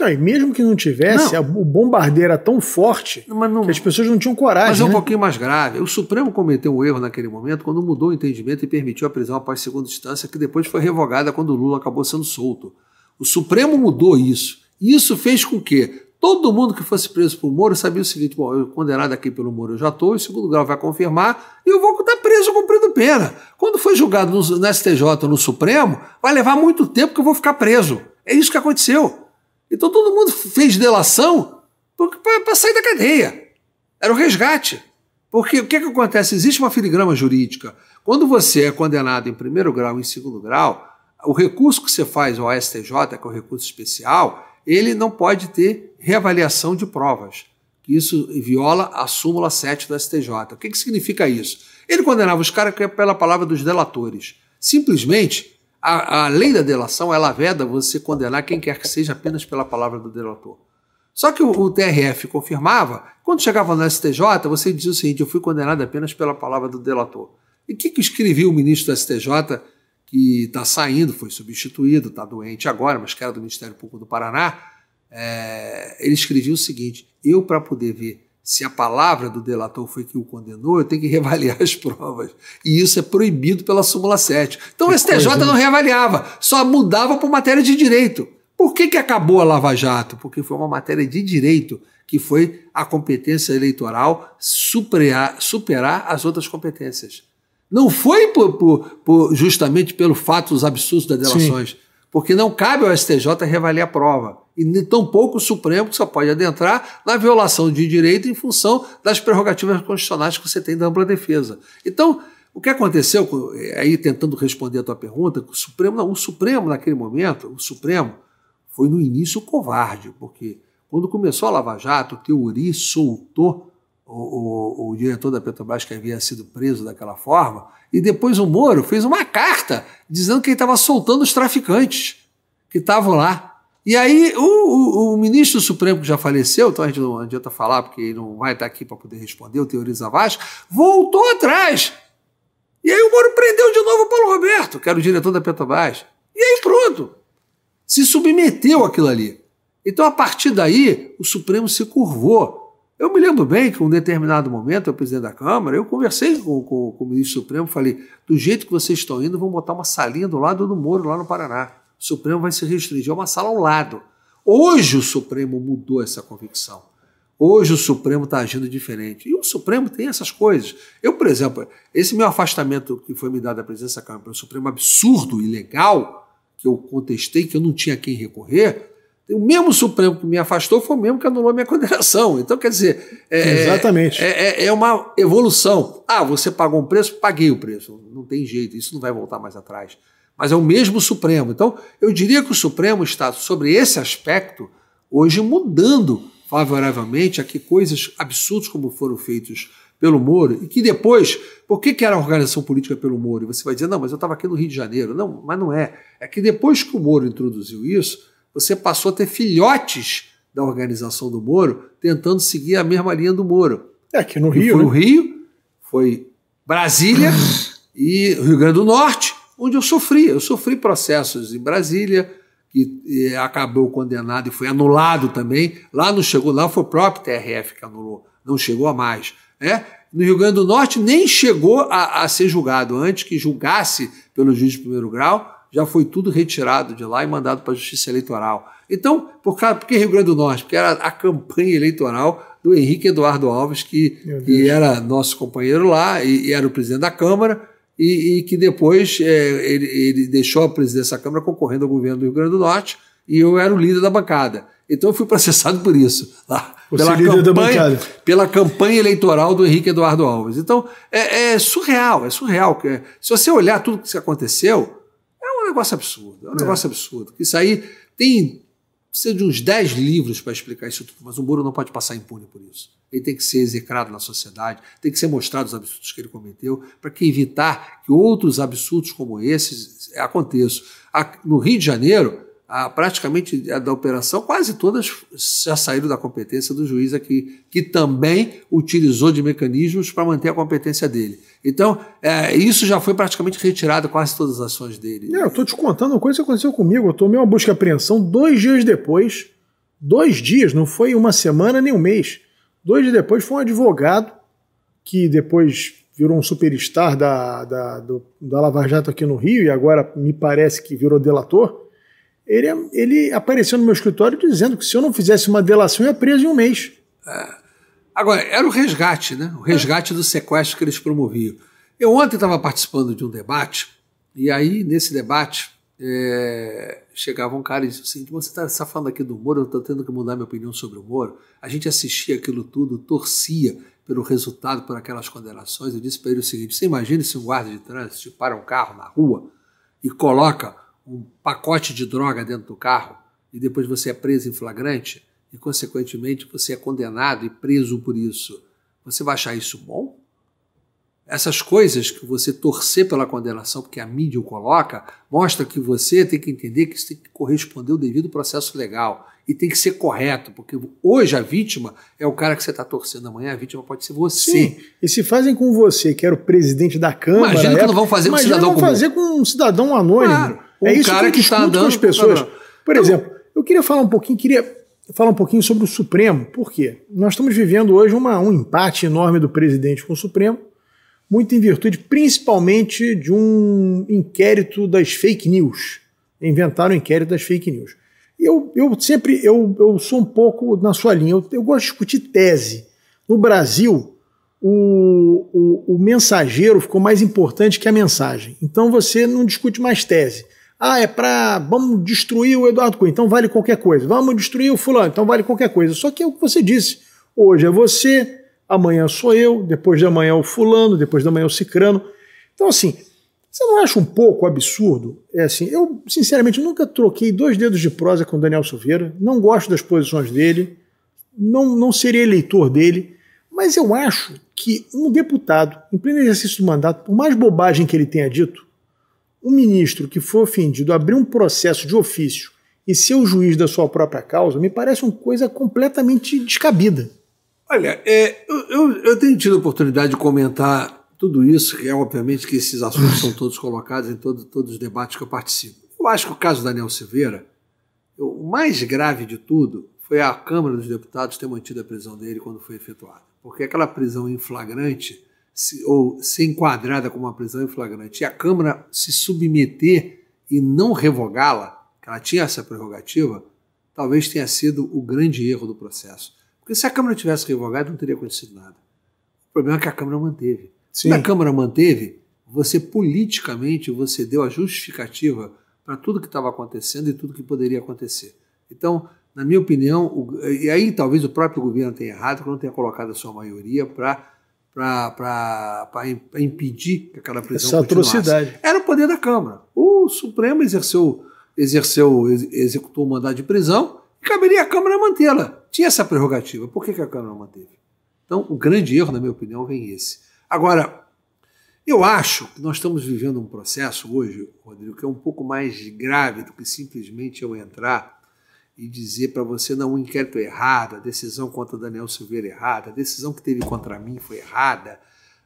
e mesmo que não tivesse, o bombardeio era tão forte que as pessoas não tinham coragem. Mas é um pouquinho mais grave. O Supremo cometeu um erro naquele momento quando mudou o entendimento e permitiu a prisão após segunda instância, que depois foi revogada quando o Lula acabou sendo solto. O Supremo mudou isso. E isso fez com que todo mundo que fosse preso por Moro sabia o seguinte: bom, eu condenado aqui pelo Moro eu já estou, o segundo grau vai confirmar e eu vou estar preso cumprindo pena. Quando foi julgado no STJ ou no Supremo, vai levar muito tempo que eu vou ficar preso. É isso que aconteceu. Então todo mundo fez delação para sair da cadeia. Era o resgate. Porque o que acontece? Existe uma filigrama jurídica. Quando você é condenado em primeiro grau e em segundo grau, o recurso que você faz ao STJ, que é o recurso especial, ele não pode ter reavaliação de provas. Isso viola a súmula 7 do STJ. O que significa isso? Ele condenava os caras pela palavra dos delatores. Simplesmente, a lei da delação, ela veda você condenar quem quer que seja apenas pela palavra do delator. Só que o TRF confirmava, quando chegava no STJ, você dizia o seguinte: eu fui condenado apenas pela palavra do delator. E o que escrevia o ministro do STJ, que está saindo, foi substituído, está doente agora, mas que era do Ministério Público do Paraná, ele escrevia o seguinte: eu, para poder ver se a palavra do delator foi que o condenou, eu tenho que reavaliar as provas. E isso é proibido pela súmula 7. Então o STJ não reavaliava, só mudava por matéria de direito. Por que acabou a Lava Jato? Porque foi uma matéria de direito, que foi a competência eleitoral superar as outras competências. Não foi justamente pelo fato dos absurdos das delações. Sim. Porque não cabe ao STJ reavaliar a prova. E tampouco o Supremo, que só pode adentrar na violação de direito em função das prerrogativas constitucionais que você tem da ampla defesa. Então, o que aconteceu, aí tentando responder a tua pergunta, o Supremo naquele momento, foi no início covarde, porque quando começou a Lava Jato, o Teori soltou o diretor da Petrobras, que havia sido preso daquela forma, e depois o Moro fez uma carta dizendo que ele estava soltando os traficantes que estavam lá. E aí o ministro do Supremo, que já faleceu, então a gente não adianta falar, porque ele não vai estar aqui para poder responder, o Teori Zavascki, voltou atrás. E aí o Moro prendeu de novo o Paulo Roberto, que era o diretor da Petrobras. E aí pronto, se submeteu àquilo ali. Então, a partir daí, o Supremo se curvou. Eu me lembro bem que, em um determinado momento, eu, presidente da Câmara, eu conversei com o ministro do Supremo, falei, do jeito que vocês estão indo, vão botar uma salinha do lado do Moro, lá no Paraná. O Supremo vai se restringir a uma sala ao lado. Hoje o Supremo mudou essa convicção. Hoje o Supremo está agindo diferente. E o Supremo tem essas coisas. Eu, por exemplo, esse meu afastamento que foi me dado da presidência da Câmara pelo Supremo, absurdo, ilegal, que eu contestei, que eu não tinha a quem recorrer, o mesmo Supremo que me afastou foi o mesmo que anulou a minha condenação. Então, quer dizer, exatamente. É uma evolução. Ah, você pagou um preço? Paguei o preço. Não tem jeito, isso não vai voltar mais atrás. Mas é o mesmo Supremo. Então, eu diria que o Supremo está, sobre esse aspecto, hoje mudando favoravelmente a que coisas absurdas como foram feitos pelo Moro, e que depois, por que era a organização política pelo Moro? E você vai dizer, não, mas eu estava aqui no Rio de Janeiro. Não, mas não é. É que depois que o Moro introduziu isso, você passou a ter filhotes da organização do Moro tentando seguir a mesma linha do Moro. Aqui no Rio, foi o Rio, foi Brasília e Rio Grande do Norte, onde eu sofri. Eu sofri processos em Brasília, que acabou condenado e foi anulado também. Lá não chegou, lá foi o próprio TRF que anulou, não chegou a mais. No Rio Grande do Norte nem chegou a ser julgado. Antes que julgasse pelo juiz de primeiro grau, já foi tudo retirado de lá e mandado para a Justiça Eleitoral. Então, por que Rio Grande do Norte? Porque era a campanha eleitoral do Henrique Eduardo Alves, que era nosso companheiro lá e era o presidente da Câmara, e que depois ele deixou a presidência da Câmara concorrendo ao governo do Rio Grande do Norte, e eu era o líder da bancada. Então eu fui processado por isso, lá, pela campanha eleitoral do Henrique Eduardo Alves. Então é surreal, é surreal. Se você olhar tudo que aconteceu, é um negócio absurdo, absurdo. Isso aí precisa de uns 10 livros para explicar isso tudo, mas o Moro não pode passar impune por isso. Ele tem que ser execrado na sociedade, tem que ser mostrado os absurdos que ele cometeu, para evitar que outros absurdos como esses aconteçam. No Rio de Janeiro, praticamente da operação, quase todas já saíram da competência do juiz aqui, que também utilizou de mecanismos para manter a competência dele. Então, isso já foi praticamente retirado, quase todas as ações dele. Eu estou te contando uma coisa que aconteceu comigo. Eu tomei uma busca e apreensão 2 dias depois. 2 dias, não foi uma semana nem um mês. 2 dias depois foi um advogado que depois virou um superstar da Lava Jato aqui no Rio e agora me parece que virou delator. Ele apareceu no meu escritório dizendo que se eu não fizesse uma delação eu ia preso em um mês. Agora, era o resgate, né? O resgate do sequestro que eles promoviam. Eu ontem estava participando de um debate, e aí, nesse debate, chegava um cara e disse assim, você está falando aqui do Moro, eu estou tendo que mudar minha opinião sobre o Moro. A gente assistia aquilo tudo, torcia pelo resultado, por aquelas condenações. Eu disse para ele o seguinte, você imagina se um guarda de trânsito para um carro na rua e coloca um pacote de droga dentro do carro e depois você é preso em flagrante e, consequentemente, você é condenado e preso por isso. Você vai achar isso bom? Essas coisas que você torcer pela condenação, porque a mídia o coloca, mostra que você tem que entender que isso tem que corresponder ao devido processo legal e tem que ser correto, porque hoje a vítima é o cara que você está torcendo, amanhã a vítima pode ser você. Sim, e se fazem com você, que era o presidente da Câmara... Imagina que não vão fazer com um cidadão comum. Fazer com um cidadão anônimo. Claro, isso cara que está andando com as pessoas. Por exemplo, eu queria falar um pouquinho sobre o Supremo. Por quê? Nós estamos vivendo hoje um empate enorme do presidente com o Supremo, muito em virtude, principalmente, de um inquérito das fake news. Inventaram o inquérito das fake news. Eu sou um pouco na sua linha. Eu gosto de discutir tese. No Brasil, o mensageiro ficou mais importante que a mensagem. Então você não discute mais tese. Vamos destruir o Eduardo Cunha, então vale qualquer coisa. Vamos destruir o fulano, então vale qualquer coisa. Só que é o que você disse. Hoje é você, amanhã sou eu, depois de amanhã é o fulano, depois de amanhã é o cicrano. Então, assim, Você não acha um pouco absurdo? É assim, eu, sinceramente, nunca troquei 2 dedos de prosa com o Daniel Silveira, não gosto das posições dele, não seria eleitor dele, mas eu acho que um deputado, em pleno exercício do mandato, por mais bobagem que ele tenha dito, um ministro que foi ofendido abrir um processo de ofício e ser o juiz da sua própria causa, me parece uma coisa completamente descabida. Olha, eu tenho tido a oportunidade de comentar tudo isso, que é obviamente que esses assuntos são todos colocados em todos os debates que eu participo. Eu acho que o caso do Daniel Silveira, o mais grave de tudo foi a Câmara dos Deputados ter mantido a prisão dele quando foi efetuada. Porque aquela prisão em flagrante, ou ser enquadrada como uma prisão em flagrante, e a Câmara se submeter e não revogá-la, que ela tinha essa prerrogativa, talvez tenha sido o grande erro do processo. Porque se a Câmara tivesse revogado, não teria acontecido nada. O problema é que a Câmara manteve. Sim. Se a Câmara manteve, você politicamente você deu a justificativa para tudo que estava acontecendo e tudo que poderia acontecer. Então, na minha opinião, e aí talvez o próprio governo tenha errado, que não tenha colocado a sua maioria para impedir que aquela prisão essa continuasse. atrocidade. Era o poder da Câmara. O Supremo executou o mandado de prisão e caberia à Câmara mantê-la. Tinha essa prerrogativa. Por que a Câmara não manteve? Então, o grande erro, na minha opinião, vem esse. Agora, eu acho que nós estamos vivendo um processo hoje, Rodrigo, que é um pouco mais grave do que simplesmente eu entrar e dizer para você, não, o inquérito é errado, a decisão contra o Daniel Silveira é errada, a decisão que teve contra mim foi errada,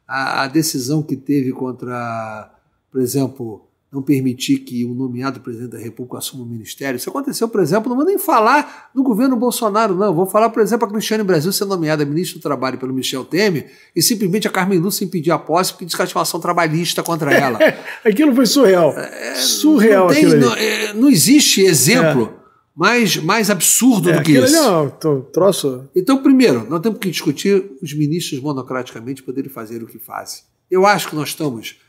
a decisão que teve contra, por exemplo, não permitir que o nomeado presidente da República assuma o ministério. Isso aconteceu, por exemplo, não vou nem falar do governo Bolsonaro, não. Vou falar, por exemplo, a Cristiane Brasil ser nomeada ministra do Trabalho pelo Michel Temer e simplesmente a Carmen Lúcia impedir a posse porque diz que tinha ação trabalhista contra ela. Aquilo foi surreal. Surreal. Não existe exemplo mais absurdo do que isso. Troço. Então, primeiro, nós temos que discutir os ministros monocraticamente poderem fazer o que fazem. Eu acho que nós estamos...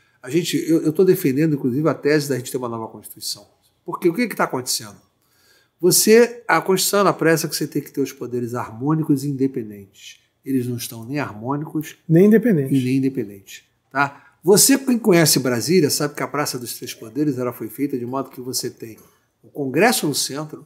Eu estou defendendo, inclusive, a tese da gente ter uma nova Constituição. Porque o que está acontecendo? A Constituição ela pressa que você tem que ter os poderes harmônicos e independentes. Eles não estão nem harmônicos nem independentes. E nem independentes. Tá? Você, quem conhece Brasília, sabe que a Praça dos Três Poderes ela foi feita de modo que você tem o Congresso no centro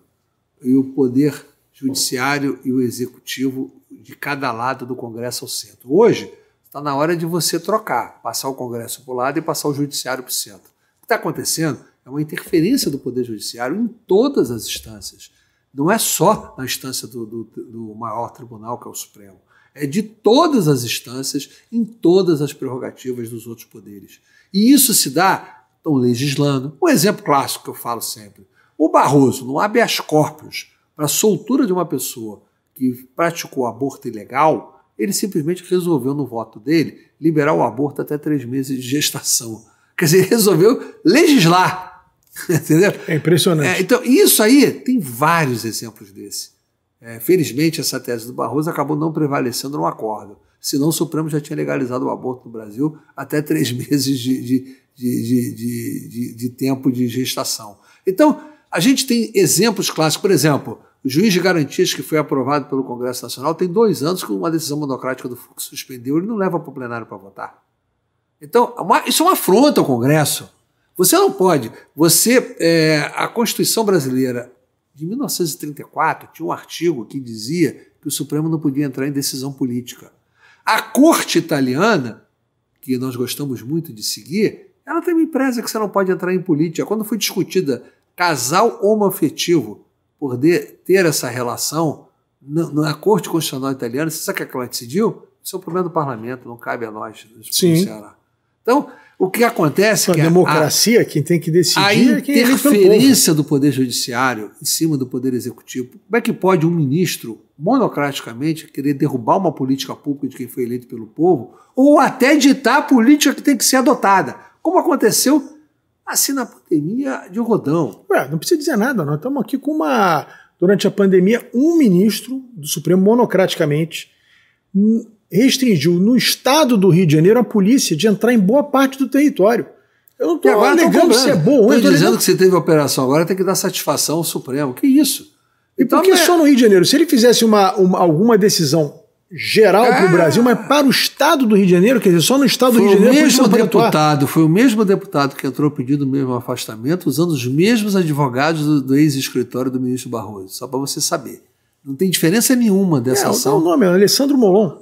e o Poder Judiciário e o Executivo de cada lado do Congresso ao centro. Hoje, está na hora de você trocar, passar o Congresso para o lado e passar o Judiciário para o centro. O que está acontecendo é uma interferência do Poder Judiciário em todas as instâncias. Não é só na instância do maior tribunal, que é o Supremo. É de todas as instâncias, em todas as prerrogativas dos outros poderes. E isso se dá, estão legislando. Um exemplo clássico que eu falo sempre. O Barroso, no habeas corpus, para a soltura de uma pessoa que praticou aborto ilegal, ele simplesmente resolveu, no voto dele, liberar o aborto até 3 meses de gestação. Quer dizer, ele resolveu legislar. Entendeu? É impressionante. Então, isso aí, tem vários exemplos desse. Felizmente, essa tese do Barroso acabou não prevalecendo no acordo. Senão o Supremo já tinha legalizado o aborto no Brasil até 3 meses de tempo de gestação. Então, a gente tem exemplos clássicos. Por exemplo, o juiz de garantias que foi aprovado pelo Congresso Nacional tem 2 anos que uma decisão monocrática do Fux suspendeu, ele não leva para o plenário para votar. Então, isso é uma afronta ao Congresso. Você não pode. A Constituição brasileira de 1934 tinha um artigo que dizia que o Supremo não podia entrar em decisão política. A Corte Italiana, que nós gostamos muito de seguir, ela também preza que você não pode entrar em política. Quando foi discutida casal homoafetivo por ter essa relação na Corte Constitucional Italiana, você sabe o que ela decidiu? Isso é um problema do parlamento, não cabe a nós nos pronunciar. Então, o que acontece é que a democracia, quem tem que decidir a interferência do Poder Judiciário em cima do Poder Executivo. Como é que pode um ministro, monocraticamente, querer derrubar uma política pública de quem foi eleito pelo povo, ou até ditar a política que tem que ser adotada, como aconteceu assim na pandemia de Rodão? Não precisa dizer nada, nós estamos aqui com durante a pandemia, um ministro do Supremo, monocraticamente, restringiu no estado do Rio de Janeiro a polícia de entrar em boa parte do território. Eu não estou alegando se é bom. Estou dizendo que você teve a operação agora, tem que dar satisfação ao Supremo. Que isso? E por que só no Rio de Janeiro? Se ele fizesse alguma decisão geral para o Brasil, mas para o estado do Rio de Janeiro, quer dizer, só no estado do Rio de Janeiro. Foi o mesmo deputado que entrou pedindo o mesmo afastamento, usando os mesmos advogados do ex-escritório do ministro Barroso, só para você saber. Não tem diferença nenhuma dessa ação. O nome é Alessandro Molon.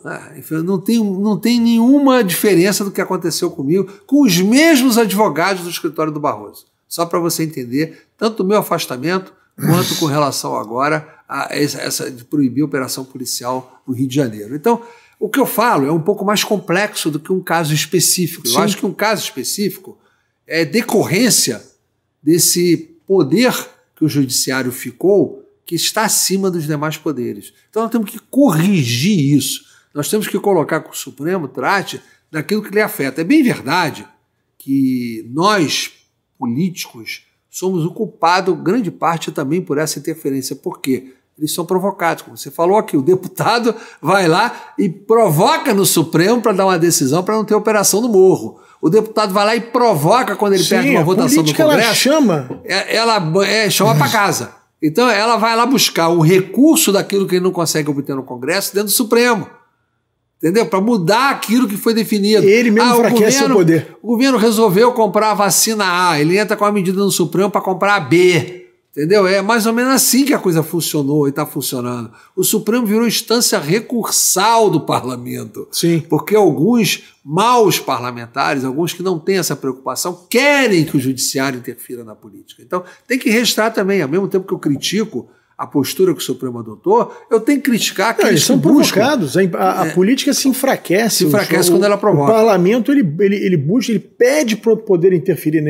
Não tem nenhuma diferença do que aconteceu comigo com os mesmos advogados do escritório do Barroso. Só para você entender, tanto o meu afastamento quanto com relação agora a essa de proibir a operação policial no Rio de Janeiro. Então, o que eu falo é um pouco mais complexo do que um caso específico. Sim. Eu acho que um caso específico é decorrência desse poder que o judiciário ficou, que está acima dos demais poderes. Então nós temos que corrigir isso. Nós temos que colocar que o Supremo trate daquilo que lhe afeta. É bem verdade que nós, políticos, somos o culpado, grande parte também, por essa interferência. Por quê? Eles são provocados. Como você falou aqui, o deputado vai lá e provoca no Supremo para dar uma decisão para não ter operação no morro. O deputado vai lá e provoca quando ele perde uma votação no Congresso. Ela chama para casa. Então ela vai lá buscar o recurso daquilo que ele não consegue obter no Congresso dentro do Supremo. Entendeu? Para mudar aquilo que foi definido. Ele mesmo enfraquece o poder. O governo resolveu comprar a vacina A, ele entra com a medida no Supremo para comprar a B. Entendeu? É mais ou menos assim que a coisa funcionou e está funcionando. O Supremo virou instância recursal do parlamento. Sim. Porque alguns maus parlamentares, alguns que não têm essa preocupação, querem que o judiciário interfira na política. Então tem que registrar também, ao mesmo tempo que eu critico a postura que o Supremo adotou, eu tenho que criticar aqueles eles são provocados. A política se enfraquece. Se enfraquece quando ela provoca. O parlamento ele busca, ele pede para o poder interferir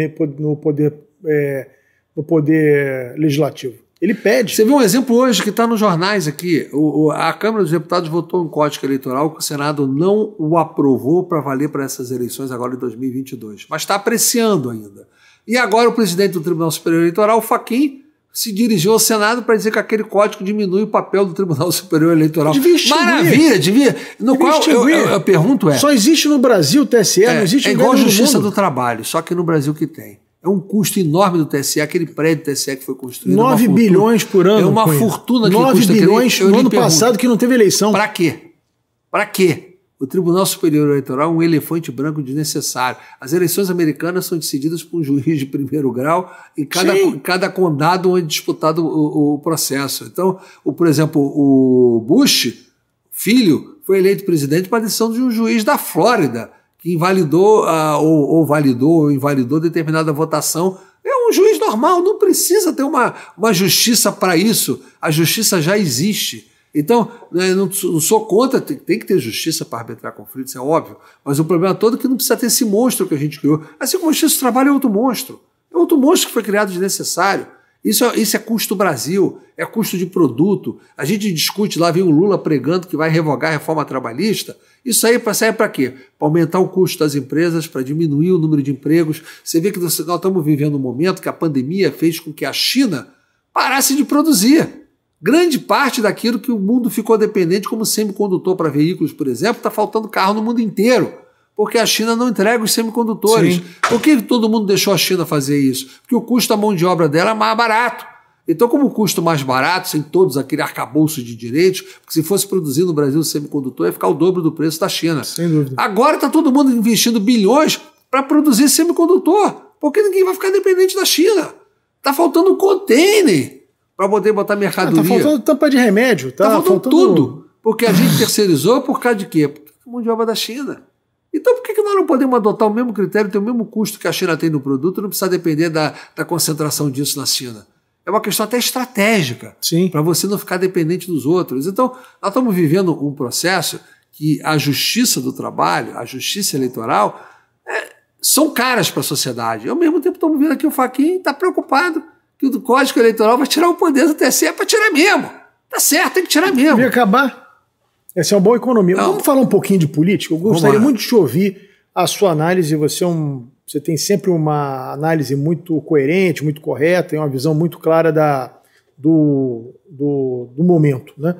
no poder legislativo. Ele pede. Você viu um exemplo hoje que está nos jornais aqui. A Câmara dos Deputados votou um código eleitoral que o Senado não o aprovou para valer para essas eleições agora em 2022. Mas está apreciando ainda. E agora o presidente do Tribunal Superior Eleitoral, Fachin, se dirigiu ao Senado para dizer que aquele código diminui o papel do Tribunal Superior Eleitoral. Maravilha, devia. No qual eu pergunto só existe no Brasil o TSE, não existe igual a Justiça do Trabalho, só que no Brasil que tem. É um custo enorme do TSE, aquele prédio do TSE que foi construído. 9 bilhões por ano. É uma fortuna que 9 bilhões no ano passado que não teve eleição. Para quê? Para quê? O Tribunal Superior Eleitoral é um elefante branco desnecessário. As eleições americanas são decididas por um juiz de primeiro grau em cada condado onde é disputado o processo. Então, por exemplo, o Bush, filho, foi eleito presidente por decisão de um juiz da Flórida, que invalidou ou validou ou invalidou determinada votação. É um juiz normal, não precisa ter uma justiça para isso. A justiça já existe. Então, não sou contra, tem que ter justiça para arbitrar conflitos, é óbvio, mas o problema todo é que não precisa ter esse monstro que a gente criou. Assim como a Justiça do Trabalho é outro monstro. É outro monstro que foi criado desnecessário. Isso é custo Brasil, é custo de produto. A gente discute lá, vem o Lula pregando que vai revogar a reforma trabalhista. Isso aí serve para quê? Para aumentar o custo das empresas, para diminuir o número de empregos. Você vê que nós estamos vivendo um momento que a pandemia fez com que a China parasse de produzir. Grande parte daquilo que o mundo ficou dependente como semicondutor para veículos, por exemplo, está faltando carro no mundo inteiro, porque a China não entrega os semicondutores. Sim. Por que todo mundo deixou a China fazer isso? Porque o custo da mão de obra dela é mais barato. Então, como o custo mais barato, sem todos aquele arcabouço de direitos, porque se fosse produzir no Brasil o semicondutor, ia ficar o dobro do preço da China. Sem dúvida. Agora está todo mundo investindo bilhões para produzir semicondutor, porque ninguém vai ficar dependente da China. Está faltando container para poder botar mercadoria. Está faltando tampa de remédio. Está faltando tudo. Porque a gente terceirizou por causa de quê? Porque a mão de obra da China. Então por que nós não podemos adotar o mesmo critério, ter o mesmo custo que a China tem no produto, não precisa depender da concentração disso na China? É uma questão até estratégica, para você não ficar dependente dos outros. Então, nós estamos vivendo um processo que a justiça do trabalho, a justiça eleitoral, são caras para a sociedade. Ao mesmo tempo, estamos vendo aqui o Fachin está preocupado que o Código Eleitoral vai tirar o poder do TSE para tirar mesmo. Tá certo, tem que tirar mesmo. Vai acabar. Essa é uma boa economia. Não. Vamos falar um pouquinho de política? Eu gostaria muito de te ouvir a sua análise. Você tem sempre uma análise muito coerente, muito correta, e uma visão muito clara do momento. Né?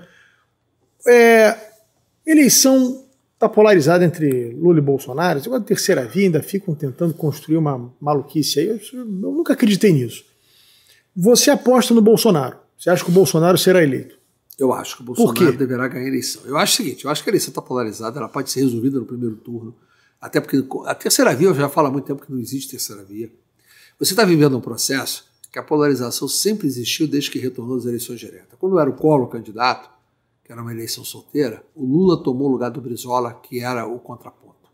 Eleição está polarizada entre Lula e Bolsonaro. Agora, a terceira via, ainda ficam tentando construir uma maluquice aí. Eu nunca acreditei nisso. Você aposta no Bolsonaro. Você acha que o Bolsonaro será eleito? Eu acho que o Bolsonaro deverá ganhar a eleição. Eu acho o seguinte, eu acho que a eleição está polarizada, ela pode ser resolvida no primeiro turno, até porque a terceira via, eu já falo há muito tempo que não existe terceira via. Você está vivendo um processo que a polarização sempre existiu desde que retornou às eleições diretas. Quando era o Collor candidato, que era uma eleição solteira, o Lula tomou o lugar do Brizola, que era o contraponto.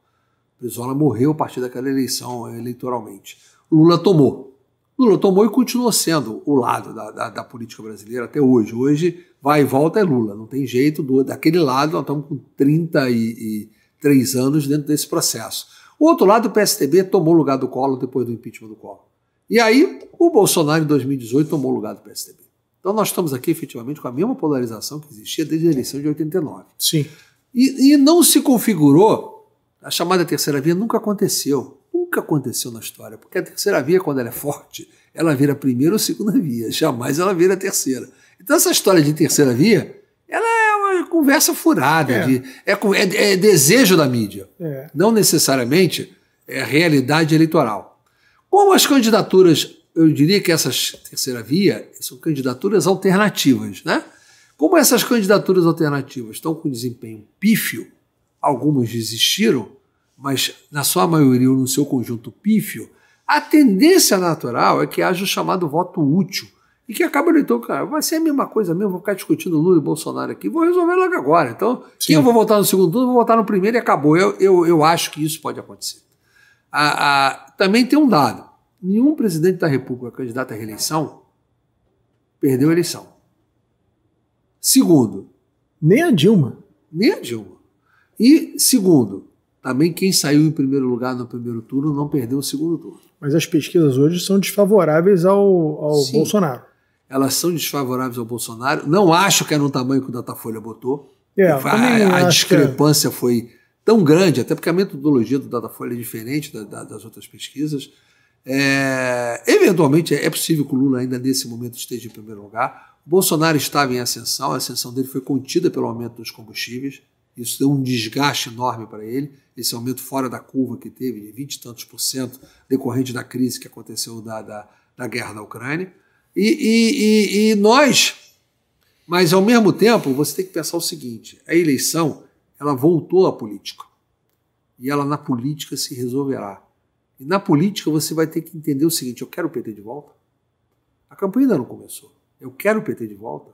O Brizola morreu a partir daquela eleição eleitoralmente. O Lula tomou. Lula tomou e continuou sendo o lado da política brasileira até hoje. Hoje, vai e volta é Lula, não tem jeito. Daquele lado, nós estamos com 33 anos dentro desse processo. O outro lado, o PSDB, tomou o lugar do Collor depois do impeachment do Collor. E aí, o Bolsonaro, em 2018, tomou o lugar do PSDB. Então, nós estamos aqui, efetivamente, com a mesma polarização que existia desde a eleição de 89. Sim. E não se configurou, a chamada terceira via nunca aconteceu. Nunca aconteceu na história, porque a terceira via, quando ela é forte, ela vira a primeira ou segunda via, jamais ela vira a terceira. Então essa história de terceira via, ela é uma conversa furada, é desejo da mídia, não necessariamente é realidade eleitoral. Como as candidaturas, eu diria que essas terceira via são candidaturas alternativas, né? Como essas candidaturas alternativas estão com desempenho pífio, algumas desistiram, mas na sua maioria ou no seu conjunto pífio, a tendência natural é que haja o chamado voto útil e que acaba o eleitor, cara, vai ser a mesma coisa mesmo, vou ficar discutindo Lula e Bolsonaro aqui, vou resolver logo agora. Então, quem eu vou votar no segundo turno, eu vou votar no primeiro e acabou. Eu acho que isso pode acontecer. Também tem um dado, nenhum presidente da República candidato à reeleição perdeu a eleição. Segundo, nem a Dilma. Nem a Dilma. E segundo, também quem saiu em primeiro lugar no primeiro turno não perdeu o segundo turno. Mas as pesquisas hoje são desfavoráveis ao Bolsonaro. Elas são desfavoráveis ao Bolsonaro. Não acho que era no tamanho que o Datafolha botou. A discrepância foi tão grande, até porque a metodologia do Datafolha é diferente das outras pesquisas. Eventualmente é possível que o Lula ainda nesse momento esteja em primeiro lugar. O Bolsonaro estava em ascensão, a ascensão dele foi contida pelo aumento dos combustíveis. Isso deu um desgaste enorme para ele, esse aumento fora da curva que teve, de 20 e tantos % decorrente da crise que aconteceu da guerra da Ucrânia. E nós, mas ao mesmo tempo, você tem que pensar o seguinte, a eleição, ela voltou à política. E ela na política se resolverá. E na política você vai ter que entender o seguinte, eu quero o PT de volta. A campanha ainda não começou. Eu quero o PT de volta.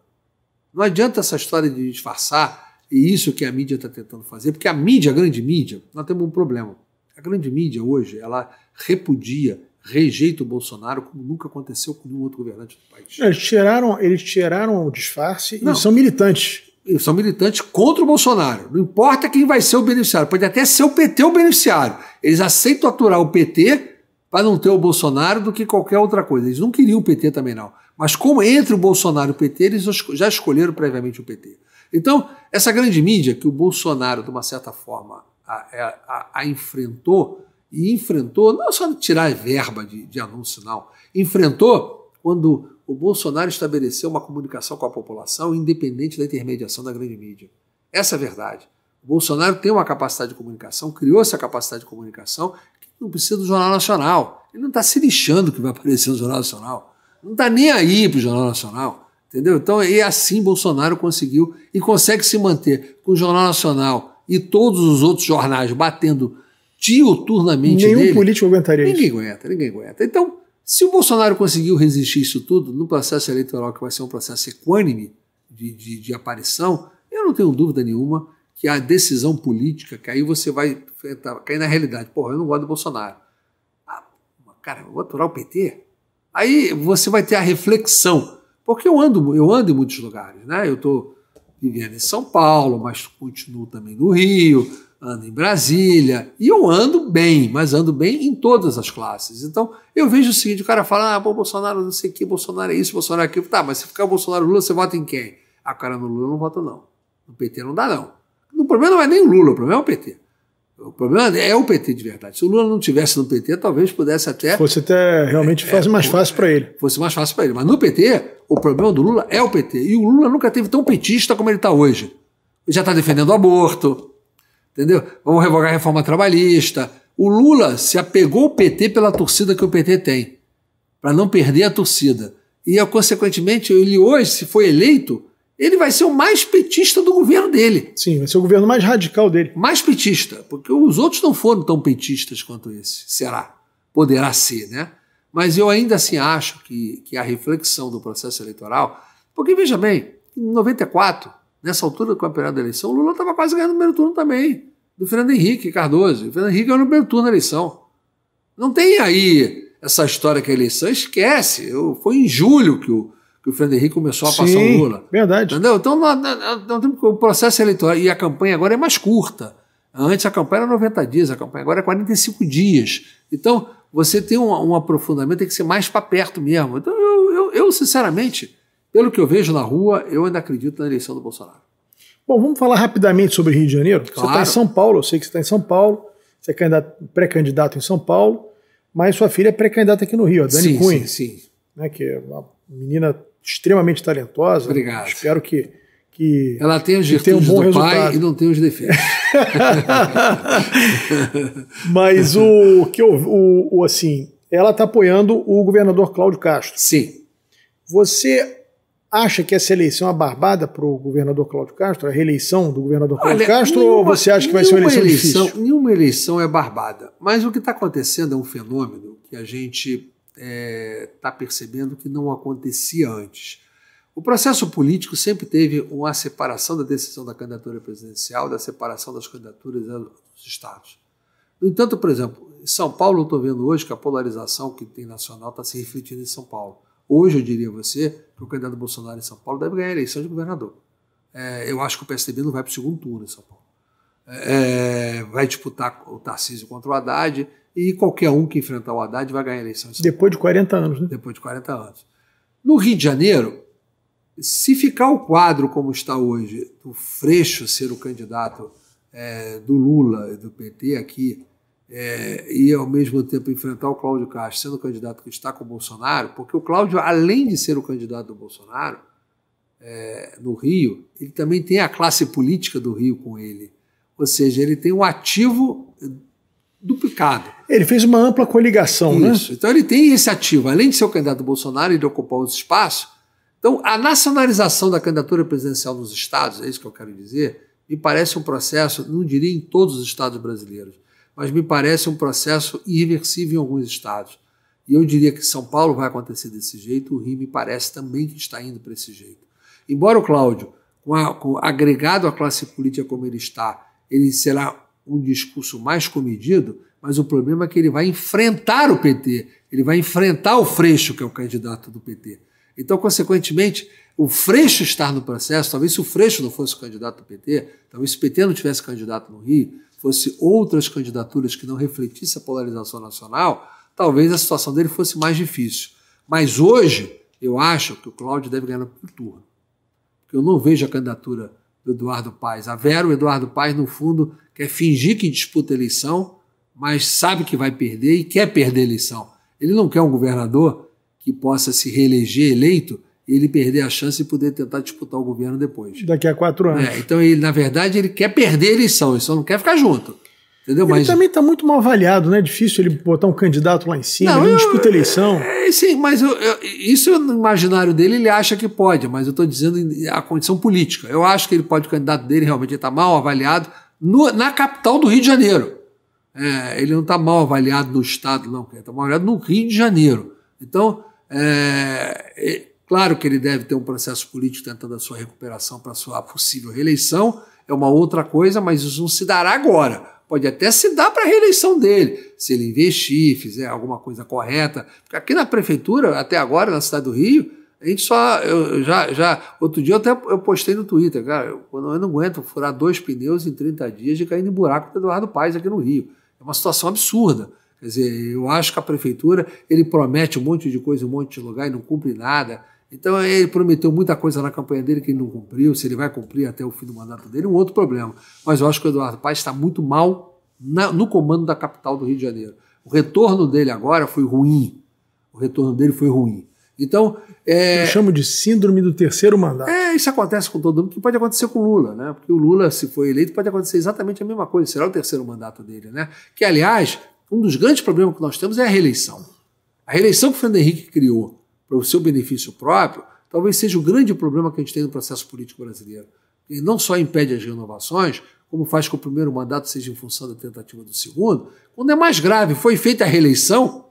Não adianta essa história de disfarçar. E isso que a mídia está tentando fazer, porque a mídia, a grande mídia, nós temos um problema. A grande mídia hoje, ela repudia, rejeita o Bolsonaro como nunca aconteceu com nenhum outro governante do país. Eles tiraram o disfarce e são militantes. Eles são militantes contra o Bolsonaro. Não importa quem vai ser o beneficiário, pode até ser o PT o beneficiário. Eles aceitam aturar o PT para não ter o Bolsonaro do que qualquer outra coisa. Eles não queriam o PT também não. Mas como entre o Bolsonaro e o PT, eles já escolheram previamente o PT. Então, essa grande mídia que o Bolsonaro, de uma certa forma, a enfrentou, e enfrentou, não só tirar verba de anúncio, não, enfrentou quando o Bolsonaro estabeleceu uma comunicação com a população independente da intermediação da grande mídia. Essa é a verdade. O Bolsonaro tem uma capacidade de comunicação, criou essa capacidade de comunicação que não precisa do Jornal Nacional. Ele não está se lixando que vai aparecer no Jornal Nacional. Não está nem aí para o Jornal Nacional. Entendeu? Então, e assim Bolsonaro conseguiu e consegue se manter com o Jornal Nacional e todos os outros jornais batendo diuturnamente nele. Nenhum político aguentaria isso. Ninguém aguenta. Então, se o Bolsonaro conseguiu resistir isso tudo no processo eleitoral, que vai ser um processo equânime de aparição, eu não tenho dúvida nenhuma que a decisão política, que aí você vai cair na realidade. Porra, eu não gosto do Bolsonaro. Cara, eu vou aturar o PT? Aí você vai ter a reflexão. Porque eu ando em muitos lugares, né? Eu estou vivendo em São Paulo, mas continuo também no Rio, ando em Brasília, e eu ando bem, mas ando bem em todas as classes. Então, eu vejo o seguinte, o cara fala, Bolsonaro não sei o que, Bolsonaro é isso, Bolsonaro é aquilo. Tá, mas se ficar Bolsonaro Lula, você vota em quem? Cara, no Lula eu não voto não. No PT não dá não. O problema não é nem o Lula, o problema é o PT. O problema é o PT de verdade. Se o Lula não tivesse no PT, talvez pudesse até... Fosse até realmente mais fácil para ele. Fosse mais fácil para ele. Mas no PT, o problema do Lula é o PT. E o Lula nunca teve tão petista como ele está hoje. Ele já está defendendo o aborto, entendeu? Vamos revogar a reforma trabalhista. O Lula se apegou ao PT pela torcida que o PT tem, para não perder a torcida. E, consequentemente, ele hoje, se foi eleito, ele vai ser o mais petista do governo dele. Sim, vai ser o governo mais radical dele. Mais petista, porque os outros não foram tão petistas quanto esse. Será? Poderá ser, né? Mas eu ainda assim acho que a reflexão do processo eleitoral... Porque, veja bem, em 94, nessa altura do campeonato da eleição, o Lula estava quase ganhando o primeiro turno também, do Fernando Henrique Cardoso. O Fernando Henrique ganhou no primeiro turno da eleição. Não tem aí essa história que a eleição esquece. Foi em julho que o Fernando Henrique começou a passar o Lula. Verdade. Entendeu? Então, o processo eleitoral e a campanha agora é mais curta. Antes a campanha era 90 dias, a campanha agora é 45 dias. Então, você tem um aprofundamento, tem que ser mais para perto mesmo. Então, eu, sinceramente, pelo que eu vejo na rua, eu ainda acredito na eleição do Bolsonaro. Bom, vamos falar rapidamente sobre Rio de Janeiro. Claro. Você está em São Paulo, eu sei que você está em São Paulo, você é pré-candidato em São Paulo, mas sua filha é pré-candidata aqui no Rio, a Dani Cunha. Sim. Né, que é uma menina extremamente talentosa. Obrigado. Espero que ela tem as virtudes do pai e não tem os defeitos. Mas assim, ela está apoiando o governador Cláudio Castro. Sim. Você acha que essa eleição é uma barbada para o governador Cláudio Castro, a reeleição do governador Cláudio Castro, ou você acha que vai ser uma eleição difícil? Nenhuma eleição é barbada. Mas o que está acontecendo é um fenômeno que a gente está percebendo que não acontecia antes. O processo político sempre teve uma separação da decisão da candidatura presidencial, da separação das candidaturas dos estados. No entanto, por exemplo, em São Paulo eu estou vendo hoje que a polarização que tem nacional está se refletindo em São Paulo. Hoje eu diria a você que o candidato Bolsonaro em São Paulo deve ganhar a eleição de governador. Eu acho que o PSDB não vai para o segundo turno em São Paulo. Vai disputar o Tarcísio contra o Haddad e qualquer um que enfrentar o Haddad vai ganhar a eleição em São Paulo. Depois de 40 anos, né? Depois de 40 anos. No Rio de Janeiro, se ficar o quadro como está hoje, do Freixo ser o candidato do Lula e do PT aqui, e ao mesmo tempo enfrentar o Cláudio Castro sendo o candidato que está com o Bolsonaro, porque o Cláudio, além de ser o candidato do Bolsonaro no Rio, ele também tem a classe política do Rio com ele. Ou seja, ele tem um ativo duplicado. Ele fez uma ampla coligação, Isso. Né? Então ele tem esse ativo, além de ser o candidato do Bolsonaro e de ocupar os espaços. Então, a nacionalização da candidatura presidencial nos estados, é isso que eu quero dizer, me parece um processo, não diria em todos os estados brasileiros, mas me parece um processo irreversível em alguns estados. E eu diria que São Paulo vai acontecer desse jeito, o Rio me parece também que está indo para esse jeito. Embora o Cláudio, agregado à classe política como ele está, ele será um discurso mais comedido, mas o problema é que ele vai enfrentar o PT, ele vai enfrentar o Freixo, que é o candidato do PT. Então, consequentemente, o Freixo estar no processo, talvez se o Freixo não fosse o candidato do PT, talvez se o PT não tivesse candidato no Rio, fosse outras candidaturas que não refletissem a polarização nacional, talvez a situação dele fosse mais difícil. Mas hoje, eu acho que o Cláudio deve ganhar no primeiro turno. Porque eu não vejo a candidatura do Eduardo Paes. A Vera, o Eduardo Paes, no fundo, quer fingir que disputa a eleição, mas sabe que vai perder e quer perder a eleição. Ele não quer um governador que possa se reeleger eleito e ele perder a chance de poder tentar disputar o governo depois. Daqui a 4 anos. Então, na verdade, ele quer perder a eleição, ele só não quer ficar junto. Entendeu? Ele também está muito mal avaliado, né? É difícil ele botar um candidato lá em cima, ele não disputa a eleição. Sim, mas isso no imaginário dele ele acha que pode, mas eu estou dizendo a condição política. Eu acho que ele pode, o candidato dele realmente está mal avaliado na capital do Rio de Janeiro. Ele não está mal avaliado no estado, não, ele está mal avaliado no Rio de Janeiro. Então, claro que ele deve ter um processo político tentando a sua recuperação para a sua possível reeleição, é uma outra coisa, mas isso não se dará agora. Pode até se dar para a reeleição dele, se ele investir, fizer alguma coisa correta. Porque aqui na prefeitura, até agora, na cidade do Rio, a gente só... outro dia eu postei no Twitter, cara, eu não aguento furar 2 pneus em 30 dias de cair em buraco do Eduardo Paes aqui no Rio. É uma situação absurda. Quer dizer, eu acho que a prefeitura, ele promete um monte de coisa, um monte de lugar e não cumpre nada. Então ele prometeu muita coisa na campanha dele que ele não cumpriu, se ele vai cumprir até o fim do mandato dele, um outro problema. Mas eu acho que o Eduardo Paes está muito mal no comando da capital do Rio de Janeiro. O retorno dele agora foi ruim. Então, eu chamo de síndrome do terceiro mandato. Isso acontece com todo mundo, que pode acontecer com o Lula, né? Porque o Lula, se for eleito, pode acontecer exatamente a mesma coisa, será o terceiro mandato dele, né? Que, aliás, um dos grandes problemas que nós temos é a reeleição. A reeleição que o Fernando Henrique criou para o seu benefício próprio talvez seja o grande problema que a gente tem no processo político brasileiro. Ele não só impede as renovações, como faz que o primeiro mandato seja em função da tentativa do segundo. Quando é mais grave, foi feita a reeleição,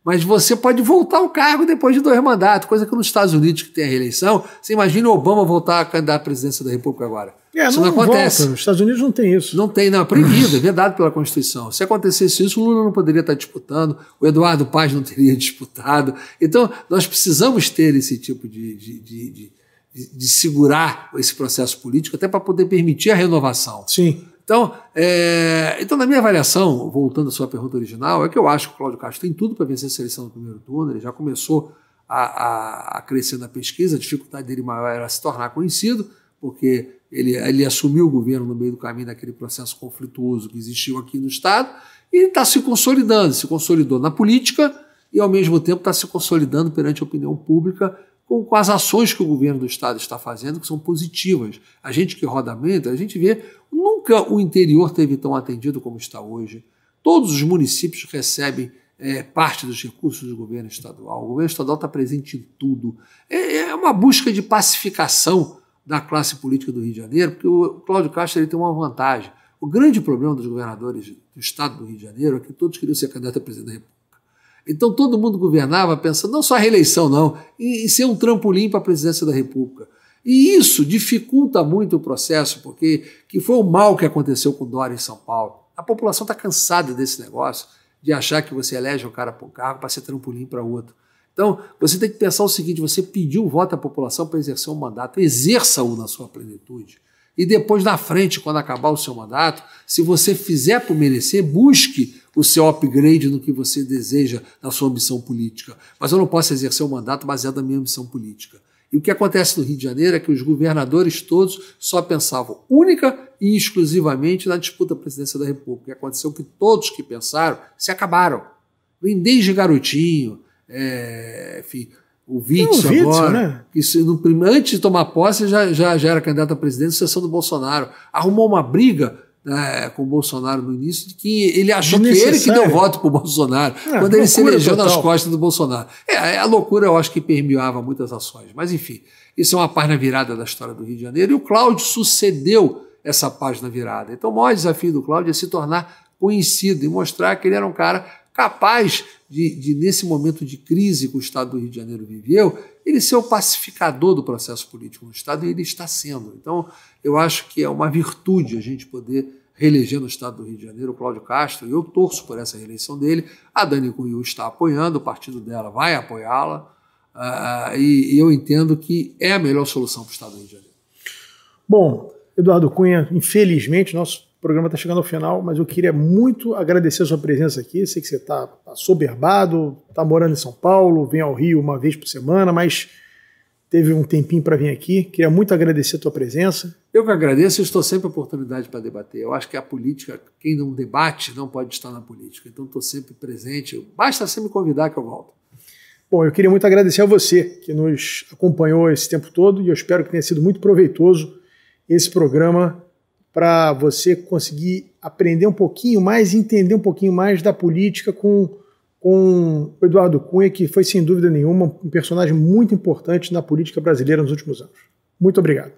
mas você pode voltar ao cargo depois de 2 mandatos, coisa que nos Estados Unidos, que tem a reeleição, você imagina o Obama voltar a candidato à presidência da República agora. Isso não acontece. Volta. Nos Estados Unidos não tem isso. Não tem, não. É proibido, é vedado pela Constituição. Se acontecesse isso, o Lula não poderia estar disputando, o Eduardo Paz não teria disputado. Então, nós precisamos ter esse tipo de segurar esse processo político até para poder permitir a renovação. Sim. Então, na minha avaliação, voltando à sua pergunta original, é que eu acho que o Cláudio Castro tem tudo para vencer a eleição no primeiro turno, ele já começou a crescer na pesquisa, a dificuldade dele maior era se tornar conhecido, porque ele assumiu o governo no meio do caminho daquele processo conflituoso que existiu aqui no Estado, e ele está se consolidou na política e, ao mesmo tempo, está se consolidando perante a opinião pública com as ações que o governo do Estado está fazendo, que são positivas. A gente que roda muito, a gente vê, nunca o interior teve tão atendido como está hoje. Todos os municípios recebem parte dos recursos do governo estadual. O governo estadual está presente em tudo. É uma busca de pacificação da classe política do Rio de Janeiro, porque o Cláudio Castro ele tem uma vantagem. O grande problema dos governadores do Estado do Rio de Janeiro é que todos queriam ser candidato a presidente da República. Então todo mundo governava pensando não só a reeleição, não, em ser um trampolim para a presidência da República. E isso dificulta muito o processo, porque que foi o mal que aconteceu com Dória em São Paulo. A população está cansada desse negócio, de achar que você elege o cara para um cargo para ser trampolim para outro. Então, você tem que pensar o seguinte, você pediu o voto à população para exercer um mandato, exerça-o na sua plenitude. E depois, na frente, quando acabar o seu mandato, se você fizer por merecer, busque o seu upgrade no que você deseja na sua ambição política. Mas eu não posso exercer um mandato baseado na minha ambição política. E o que acontece no Rio de Janeiro é que os governadores todos só pensavam única e exclusivamente na disputa à presidência da República. E aconteceu que todos que pensaram se acabaram. Vem desde Garotinho, enfim, o Witzel agora, né? Que antes de tomar posse já era candidato a presidente, sucessão do Bolsonaro. Arrumou uma briga com o Bolsonaro no início, de que ele achou que ele que deu voto para o Bolsonaro, quando ele se elegeu nas costas do Bolsonaro. A loucura, eu acho que permeava muitas ações. Mas, enfim, isso é uma página virada da história do Rio de Janeiro, e o Cláudio sucedeu essa página virada. Então, o maior desafio do Cláudio é se tornar conhecido e mostrar que ele era um cara capaz de, nesse momento de crise que o Estado do Rio de Janeiro viveu, ele ser o pacificador do processo político no Estado, e ele está sendo. Então, eu acho que é uma virtude a gente poder reeleger no Estado do Rio de Janeiro o Cláudio Castro, e eu torço por essa reeleição dele. A Dani Cunha está apoiando, o partido dela vai apoiá-la, e eu entendo que é a melhor solução para o Estado do Rio de Janeiro. Bom, Eduardo Cunha, infelizmente, nosso programa está chegando ao final, mas eu queria muito agradecer a sua presença aqui. Sei que você está soberbado, está morando em São Paulo, vem ao Rio uma vez por semana, mas teve um tempinho para vir aqui. Queria muito agradecer a tua presença. Eu que agradeço e estou sempre à oportunidade para debater. Eu acho que a política, quem não debate, não pode estar na política. Então estou sempre presente. Basta você me convidar que eu volto. Bom, eu queria muito agradecer a você que nos acompanhou esse tempo todo, e eu espero que tenha sido muito proveitoso esse programa para você conseguir aprender um pouquinho mais, entender um pouquinho mais da política com o Eduardo Cunha, que foi, sem dúvida nenhuma, um personagem muito importante na política brasileira nos últimos anos. Muito obrigado.